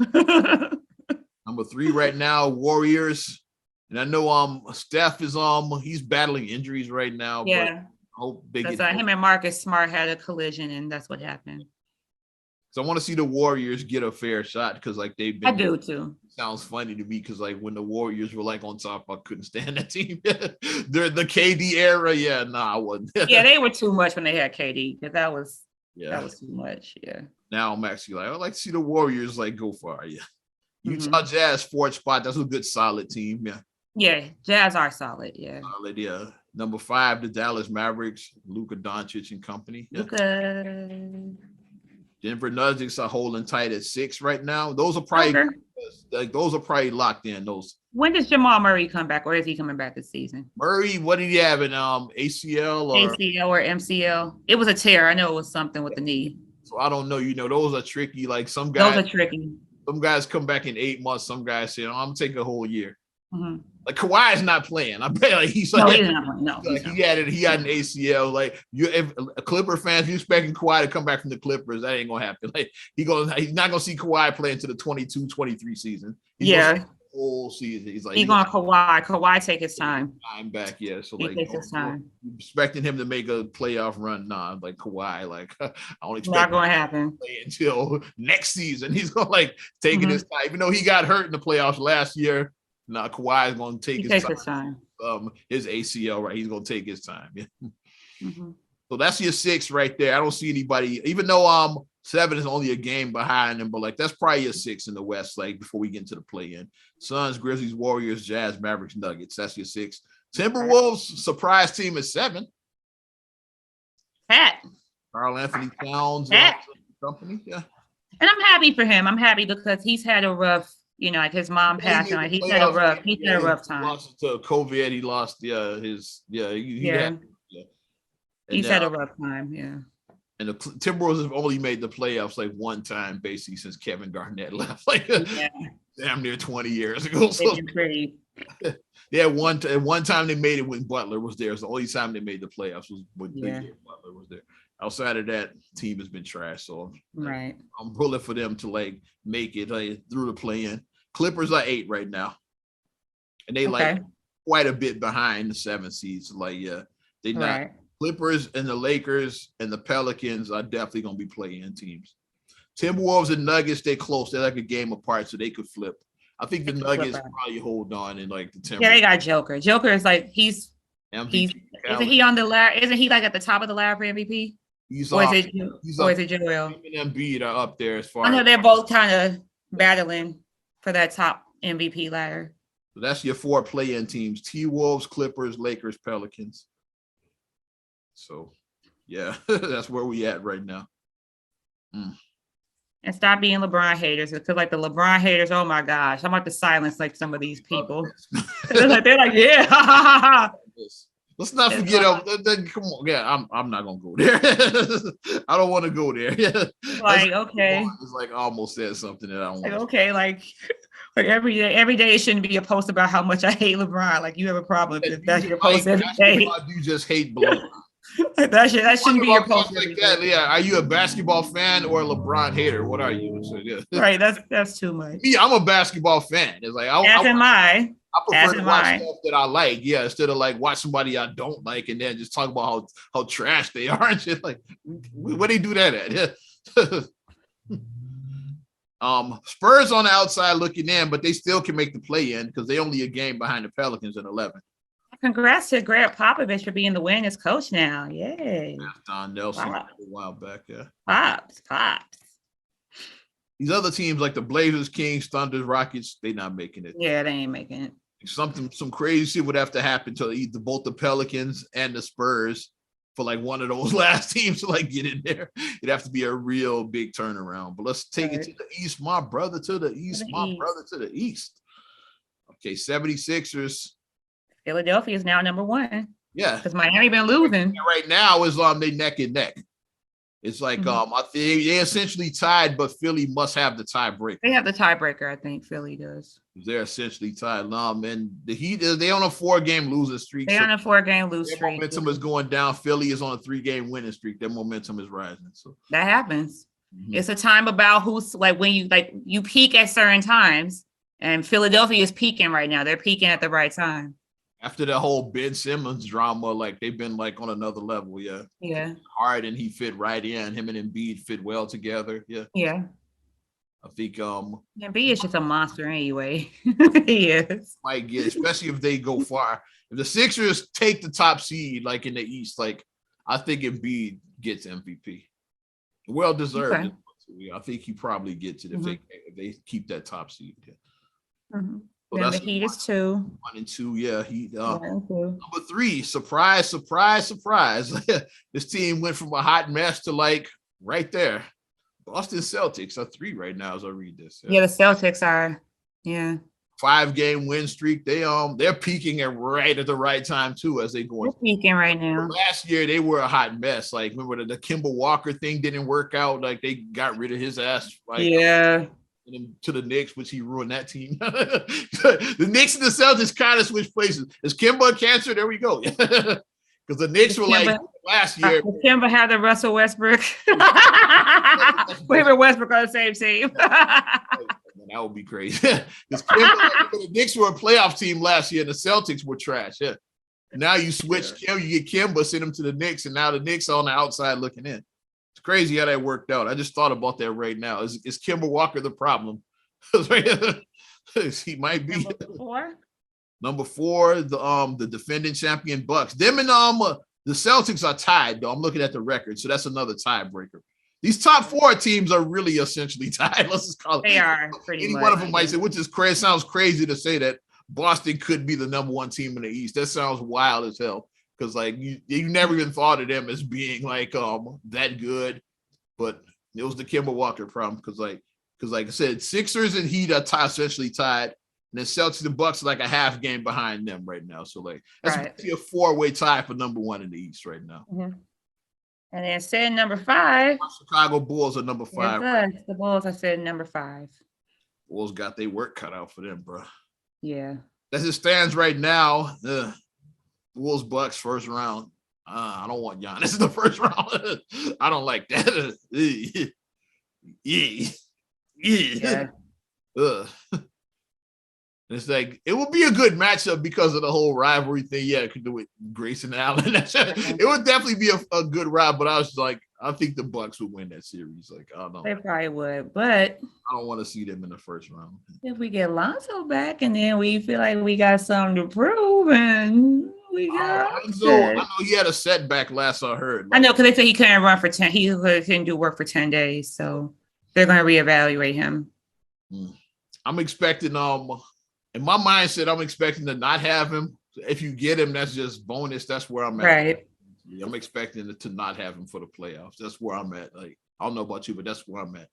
[SPEAKER 1] Number 3 right now, Warriors, and I know Steph is he's battling injuries right now.
[SPEAKER 2] Yeah.
[SPEAKER 1] But hope they
[SPEAKER 2] get him and Marcus Smart had a collision, and that's what happened.
[SPEAKER 1] So I want to see the Warriors get a fair shot because, like, they've been.
[SPEAKER 2] I do too.
[SPEAKER 1] Sounds funny to me because, like, when the Warriors were like on top, I couldn't stand that team. They're the KD era, I wasn't.
[SPEAKER 2] Yeah, they were too much when they had KD because that was too much. Yeah.
[SPEAKER 1] Now I'm actually like, I'd like to see the Warriors like go far. Yeah. Utah Jazz 4th spot. That's a good solid team. Yeah.
[SPEAKER 2] Yeah, Jazz are solid. Yeah.
[SPEAKER 1] Solid. Yeah. Number 5, the Dallas Mavericks, Luka Doncic and company. Yeah. Denver Nuggets are holding tight at 6 right now. Those are probably locked in. Those.
[SPEAKER 2] When does Jamal Murray come back, or is he coming back this season?
[SPEAKER 1] Murray, what did he have in ACL or
[SPEAKER 2] MCL? It was a tear. I know it was something with the knee.
[SPEAKER 1] So I don't know. Those are tricky. Like
[SPEAKER 2] some guys
[SPEAKER 1] come back in 8 months. Some guys say, I'm taking a whole year.
[SPEAKER 2] Mm-hmm.
[SPEAKER 1] Like Kawhi is not playing. I bet he's
[SPEAKER 2] like, no, he's not playing. No,
[SPEAKER 1] he had an ACL. Like if Clipper fans, you expecting Kawhi to come back from the Clippers, that ain't gonna happen. Like he's not gonna see Kawhi play into the 22-23 season. He's whole season. He's
[SPEAKER 2] going Kawhi take his time.
[SPEAKER 1] I'm back, yeah. So
[SPEAKER 2] he takes his time.
[SPEAKER 1] Expecting him to make a playoff run, nah. Like Kawhi, I don't expect
[SPEAKER 2] not going to happen
[SPEAKER 1] until next season. He's gonna taking his time, even though he got hurt in the playoffs last year. Nah, Kawhi is going to take his time. His ACL, right? He's going to take his time. Yeah. Mm-hmm. So that's your 6 right there. I don't see anybody, even though 7 is only a game behind them, but that's probably your 6 in the West. Before we get into the play-in, Suns, Grizzlies, Warriors, Jazz, Mavericks, Nuggets. That's your 6. Timberwolves surprise team is 7.
[SPEAKER 2] Pat.
[SPEAKER 1] Karl Anthony Towns, company. Yeah.
[SPEAKER 2] And I'm happy for him. I'm happy because he's had a rough. His mom passed on. He's had a rough time.
[SPEAKER 1] He lost to COVID. He lost He's
[SPEAKER 2] had a rough time. Yeah.
[SPEAKER 1] And the Timberwolves have only made the playoffs one time basically since Kevin Garnett left. Damn near 20 years ago. So yeah, one time they made it when Butler was there. It's the only time they made the playoffs was when Butler was there. Outside of that, team has been trash. So I'm pulling for them to make it through the play-in. Clippers are 8 right now, and they quite a bit behind the 7 seeds. They not Clippers and the Lakers and the Pelicans are definitely going to be play-in teams. Timberwolves and Nuggets, they're close. They're like a game apart, so they could flip. I think the Nuggets probably hold on in the Timberwolves.
[SPEAKER 2] Yeah, they got Joker. Joker is isn't he on the ladder? Isn't he at the top of the ladder for MVP? Or is it Joel?
[SPEAKER 1] And Embiid are up there as far.
[SPEAKER 2] I know they're both kind of battling for that top MVP ladder.
[SPEAKER 1] So that's your 4 play-in teams: T-Wolves, Clippers, Lakers, Pelicans. So, yeah, that's where we at right now.
[SPEAKER 2] And stop being LeBron haters, because the LeBron haters, oh my gosh, I'm about to silence some of these people. they're yeah.
[SPEAKER 1] Let's not forget. Come on, yeah. I'm not gonna go there. I don't want to go there. Yeah,
[SPEAKER 2] okay.
[SPEAKER 1] It's I almost said something that I don't.
[SPEAKER 2] Every day it shouldn't be a post about how much I hate LeBron. You have a problem if that's your post every day.
[SPEAKER 1] You just hate LeBron.
[SPEAKER 2] that shouldn't be your post.
[SPEAKER 1] Yeah. Are you a basketball fan or a LeBron hater? What are you? So, yeah.
[SPEAKER 2] Right. That's too much.
[SPEAKER 1] Me, I'm a basketball fan. It's I prefer to watch stuff that I like, instead of watch somebody I don't like and then just talk about how trash they are and shit. Where they do that at? Yeah. Spurs on the outside looking in, but they still can make the play-in because they only a game behind the Pelicans at 11.
[SPEAKER 2] Congrats to Greg Popovich for being the winningest coach now. Yay.
[SPEAKER 1] Don Nelson a while back, yeah.
[SPEAKER 2] Pops.
[SPEAKER 1] These other teams like the Blazers, Kings, Thunders, Rockets, they not making it.
[SPEAKER 2] Yeah, they ain't making it.
[SPEAKER 1] Some crazy shit would have to happen to either both the Pelicans and the Spurs for one of those last teams to get in there. It'd have to be a real big turnaround. But let's take it to the East, my brother to the East, brother to the East. Okay, 76ers.
[SPEAKER 2] Philadelphia is now number 1.
[SPEAKER 1] Yeah.
[SPEAKER 2] Because Miami been losing.
[SPEAKER 1] Right now is they neck and neck. It's I think they essentially tied, but Philly must have the tiebreaker.
[SPEAKER 2] They have the tiebreaker, I think Philly does.
[SPEAKER 1] They're essentially tied. Man, the Heat, they on a 4-game losing streak.
[SPEAKER 2] They're on a 4-game losing streak.
[SPEAKER 1] Momentum is going down. Philly is on a 3-game winning streak. Their momentum is rising. So
[SPEAKER 2] that happens. Mm-hmm. It's a time about who's when you peak at certain times, and Philadelphia is peaking right now. They're peaking at the right time.
[SPEAKER 1] After the whole Ben Simmons drama, they've been on another level, yeah.
[SPEAKER 2] Yeah.
[SPEAKER 1] Harden, he fit right in. Him and Embiid fit well together, yeah.
[SPEAKER 2] Yeah.
[SPEAKER 1] I think
[SPEAKER 2] Embiid is just a monster anyway. He is.
[SPEAKER 1] Might get, especially if they go far. If the Sixers take the top seed, in the East, I think Embiid gets MVP. Well deserved. Okay. I think he probably gets it if they keep that top seed. Yeah.
[SPEAKER 2] Mm-hmm. So the Heat is 2.
[SPEAKER 1] 1 and 2, yeah. Heat. Number 3, surprise. This team went from a hot mess to right there. Boston Celtics are 3 right now as I read this.
[SPEAKER 2] Yeah, the Celtics are. Yeah.
[SPEAKER 1] 5-game win streak. They're peaking right at the right time too as they go.
[SPEAKER 2] They're peaking right now.
[SPEAKER 1] Last year they were a hot mess. Like remember the Kemba Walker thing didn't work out. Like they got rid of his ass. Like to the Knicks, which he ruined that team. The Knicks and the Celtics kind of switched places. Is Kemba a cancer? There we go. Because the Knicks were like last year.
[SPEAKER 2] Kemba had the Russell Westbrook. Wait, Westbrook on the same team.
[SPEAKER 1] That would be crazy. Because the Knicks were a playoff team last year, and the Celtics were trash. Yeah. Now you switch Kemba, you get Kemba, send him to the Knicks, and now the Knicks are on the outside looking in. It's crazy how that worked out. I just thought about that right now. Is Kemba Walker the problem? He might be. Number four, the defending champion Bucks. Them and the Celtics are tied, though. I'm looking at the record, so that's another tiebreaker. These top four teams are really essentially tied. Let's just call it.
[SPEAKER 2] They are pretty much.
[SPEAKER 1] Any one of them might say, which is crazy. Sounds crazy to say that Boston could be the number one team in the East. That sounds wild as hell. Because like you never even thought of them as being like that good, but it was the Kemba Walker problem. Because like I said, Sixers and Heat are essentially tied, and then Celtics and Bucks are like a half game behind them right now. So like that's a 4-way tie for number one in the East right now.
[SPEAKER 2] Mm-hmm. And then sitting number 5.
[SPEAKER 1] Chicago Bulls are number 5.
[SPEAKER 2] Yes, the Bulls are sitting number 5.
[SPEAKER 1] Bulls got their work cut out for them, bro.
[SPEAKER 2] Yeah.
[SPEAKER 1] As it stands right now, Bulls Bucks first round. I don't want Giannis in the first round. I don't like that. Yeah. It's like it would be a good matchup because of the whole rivalry thing. Yeah, it could do it Grayson Allen. It would definitely be a good ride, but I was like, I think the Bucks would win that series. Like, I don't know.
[SPEAKER 2] They probably would, but
[SPEAKER 1] I don't want to see them in the first round.
[SPEAKER 2] If we get Lonzo back and then we feel like we got something to prove and we got
[SPEAKER 1] Lonzo, I know he had a setback last I heard.
[SPEAKER 2] I know because they said he couldn't run for 10. He couldn't do work for 10 days. So they're going to reevaluate him.
[SPEAKER 1] I'm expecting in my mindset, I'm expecting to not have him. If you get him, that's just bonus. That's where I'm at.
[SPEAKER 2] Right.
[SPEAKER 1] I'm expecting to not have him for the playoffs. That's where I'm at. Like, I don't know about you, but that's where I'm at.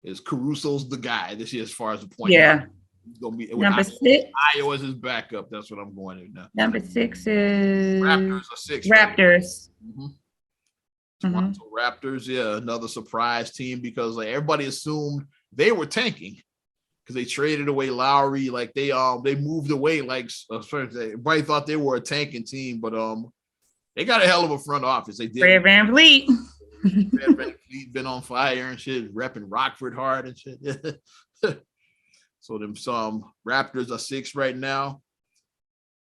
[SPEAKER 1] Is Caruso's the guy this year as far as the point?
[SPEAKER 2] Yeah.
[SPEAKER 1] He's gonna be
[SPEAKER 2] number 6.
[SPEAKER 1] Iowa's his backup. That's what I'm going to now.
[SPEAKER 2] Number 6 is
[SPEAKER 1] Raptors are 6.
[SPEAKER 2] Raptors.
[SPEAKER 1] Right? Raptors, yeah, another surprise team because like everybody assumed they were tanking. Because they traded away Lowry, like they moved away, like everybody thought they were a tanking team, but they got a hell of a front office. They did.
[SPEAKER 2] Fred VanVleet.
[SPEAKER 1] Fred VanVleet been on fire and shit, repping Rockford hard and shit. So them Raptors are 6 right now.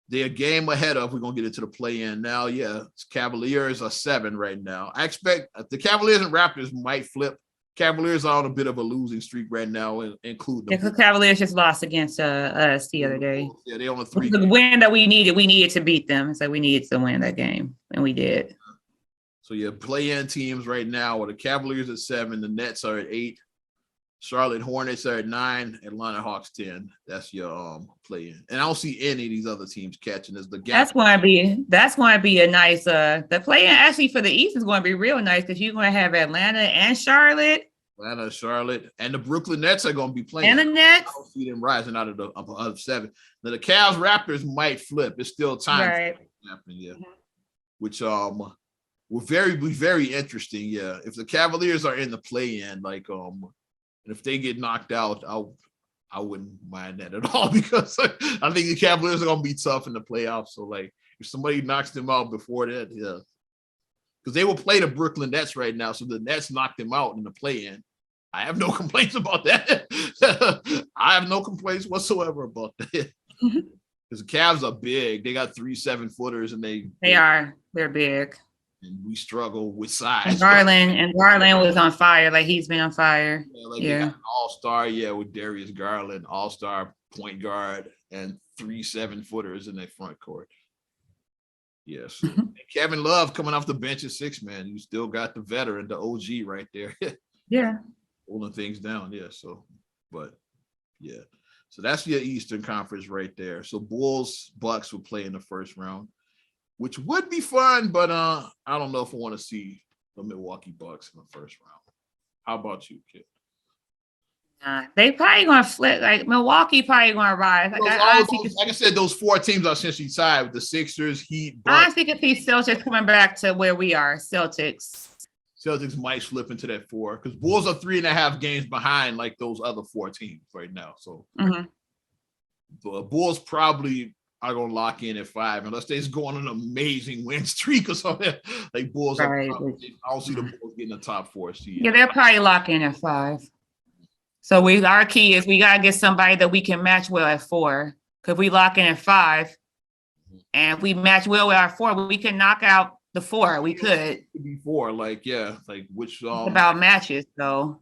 [SPEAKER 1] They're a game ahead of. We're gonna get into the play-in now. Yeah, Cavaliers are 7 right now. I expect the Cavaliers and Raptors might flip. Cavaliers are on a bit of a losing streak right now, including
[SPEAKER 2] the Cavaliers just lost against us the other day.
[SPEAKER 1] Yeah, they on a 3.
[SPEAKER 2] The win that we needed to beat them. So we needed to win that game, and we did.
[SPEAKER 1] So yeah, play-in teams right now are the Cavaliers at 7, the Nets are at 8, Charlotte Hornets are at 9, Atlanta Hawks 10. That's your play-in, and I don't see any of these other teams catching as the gap.
[SPEAKER 2] That's going to be a nice. The play-in actually for the East is going to be real nice because you're going to have Atlanta and Charlotte.
[SPEAKER 1] Atlanta, Charlotte, and the Brooklyn Nets are going to be playing.
[SPEAKER 2] And the Nets.
[SPEAKER 1] I don't see them rising out of the 7. Now the Cavs Raptors might flip. It's still time.
[SPEAKER 2] Right.
[SPEAKER 1] Yeah. Mm-hmm. Which will be very interesting. Yeah. If the Cavaliers are in the play-in, like and if they get knocked out, I wouldn't mind that at all because I think the Cavaliers are going to be tough in the playoffs. So like if somebody knocks them out before that, yeah. Because they will play the Brooklyn Nets right now. So the Nets knocked them out in the play-in. I have no complaints about that. I have no complaints whatsoever about that. Because the Cavs are big. They got 3 7-footers and
[SPEAKER 2] they're big.
[SPEAKER 1] And we struggle with size.
[SPEAKER 2] And Garland was on fire. Like he's been on fire.
[SPEAKER 1] They got an all-star, with Darius Garland, all-star point guard, and 3 7-footers in their front court. Yes. Kevin Love coming off the bench at 6 man. You still got the veteran, the OG right there.
[SPEAKER 2] Yeah.
[SPEAKER 1] Holding things down. Yeah. So, but yeah. So that's your Eastern Conference right there. So Bulls, Bucks will play in the first round, which would be fun, but I don't know if I want to see the Milwaukee Bucks in the first round. How about you, kid?
[SPEAKER 2] They probably gonna flip. Like Milwaukee probably gonna rise. Like
[SPEAKER 1] I said, those 4 teams are essentially tied with the Sixers, Heat, Bucks.
[SPEAKER 2] I honestly could see Celtics coming back to where we are. Celtics
[SPEAKER 1] might slip into that 4 because Bulls are 3.5 games behind like those other 4 teams right now. So the Bulls probably are gonna lock in at 5 unless they just go on an amazing win streak or something. Like Bulls, right. I don't see the Bulls getting the top 4 seed.
[SPEAKER 2] Yeah, they'll probably lock in at 5. So our key is we gotta get somebody that we can match well at 4. Because we lock in at 5, and if we match well with our 4, we can knock out the 4. We could.
[SPEAKER 1] Be 4, like which
[SPEAKER 2] about matches though.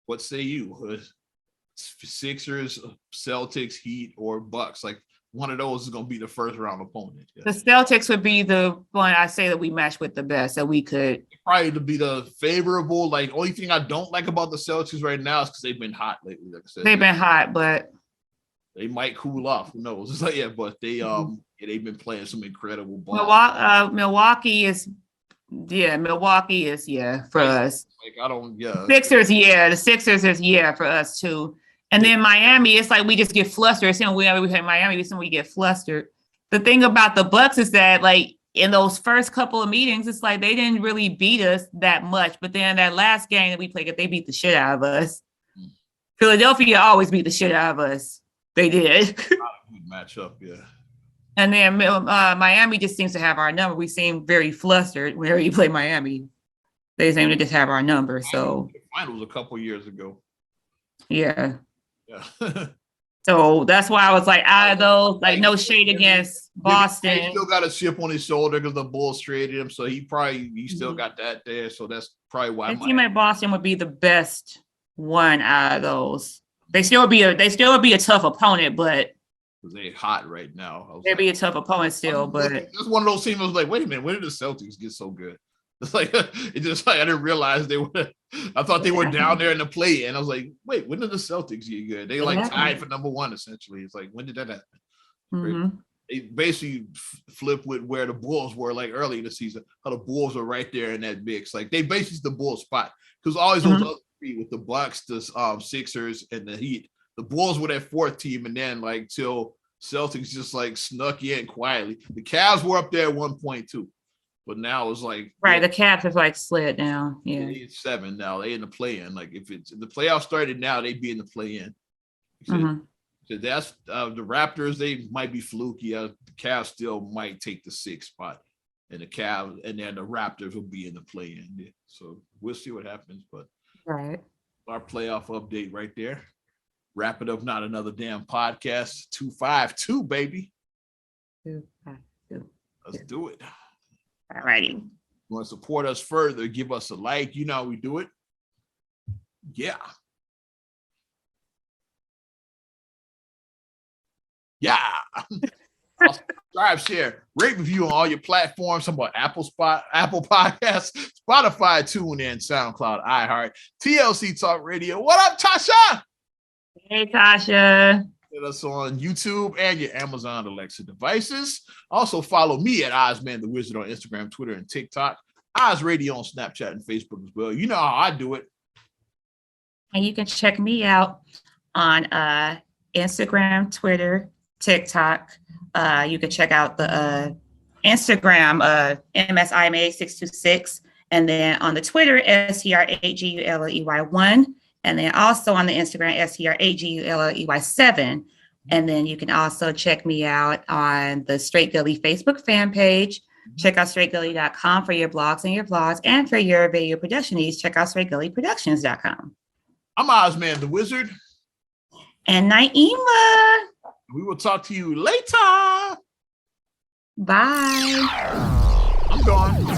[SPEAKER 1] What say you? Sixers, Celtics, Heat, or Bucks? Like one of those is gonna be the first round opponent. Yeah.
[SPEAKER 2] The Celtics would be the one I say that we match with the best that we could.
[SPEAKER 1] Probably to be the favorable. Like only thing I don't like about the Celtics right now is because they've been hot lately. Like I said,
[SPEAKER 2] they've been hot, but
[SPEAKER 1] they might cool off. Who knows? It's like but they they've been playing some incredible ball.
[SPEAKER 2] Milwaukee is for us.
[SPEAKER 1] Like I don't
[SPEAKER 2] Sixers, the Sixers is for us too. And then Miami, it's like we just get flustered. So we play Miami, we get flustered. The thing about the Bucks is that like in those first couple of meetings, it's like they didn't really beat us that much. But then that last game that we played, they beat the shit out of us. Philadelphia always beat the shit out of us. They did.
[SPEAKER 1] Good matchup, yeah.
[SPEAKER 2] And then Miami just seems to have our number. We seem very flustered whenever you play Miami. They seem to just have our number. So
[SPEAKER 1] finals a couple years ago.
[SPEAKER 2] Yeah. So that's why I was like, out of those, like no shade against Boston.
[SPEAKER 1] He still got a chip on his shoulder because the Bulls traded him. So he still got that there. So that's probably why.
[SPEAKER 2] The team at Boston would be the best one out of those. They still would be a tough opponent, but
[SPEAKER 1] they're hot right now.
[SPEAKER 2] They'd be a tough opponent still, but
[SPEAKER 1] it's one of those teams. I was like, wait a minute, when did the Celtics get so good? It's like it just like I didn't realize they were. I thought they were down there in the play, and I was like, wait, when did the Celtics get good? They like tied for number 1 essentially. It's like when did that happen?
[SPEAKER 2] Mm-hmm.
[SPEAKER 1] They basically flipped with where the Bulls were like early in the season. How the Bulls are right there in that mix. Like they basically the Bulls spot because always those other 3 with the Bucks, the Sixers, and the Heat. The Bulls were that 4th team, and then like till Celtics just like snuck in quietly. The Cavs were up there at one point too. But now it's like
[SPEAKER 2] the Cavs have like slid down. Yeah,
[SPEAKER 1] it's 7 now. They in the play-in. Like if the playoffs started now, they'd be in the play-in. So that's the Raptors. They might be fluky. The Cavs still might take the 6th spot, and the Cavs and then the Raptors will be in the play-in. Yeah. So we'll see what happens. But our playoff update right there. Wrap it up. Not another damn podcast. 252, baby. 252. Let's do it.
[SPEAKER 2] All righty.
[SPEAKER 1] You want to support us further, give us a like. You know how we do it. Yeah. Subscribe, share, rate, review on all your platforms. Some about Apple Podcasts, Spotify, TuneIn, SoundCloud, iHeart, TLC Talk Radio. What up, Tasha?
[SPEAKER 2] Hey, Tasha.
[SPEAKER 1] Get us on YouTube and your Amazon Alexa devices. Also follow me at Ozman the Wizard on Instagram, Twitter, and TikTok. Oz Radio on Snapchat and Facebook as well. You know how I do it.
[SPEAKER 2] And you can check me out on Instagram, Twitter, TikTok. You can check out the Instagram MSIMA626, and then on the Twitter STR8GULLEY1. And then also on the Instagram, STR8GULLEY7. And then you can also check me out on the Straight Gully Facebook fan page. Check out straightgully.com for your blogs and your vlogs. And for your video production needs, check out straightgullyproductions.com.
[SPEAKER 1] I'm Ozman the Wizard.
[SPEAKER 2] And Naima.
[SPEAKER 1] We will talk to you later.
[SPEAKER 2] Bye.
[SPEAKER 1] I'm gone.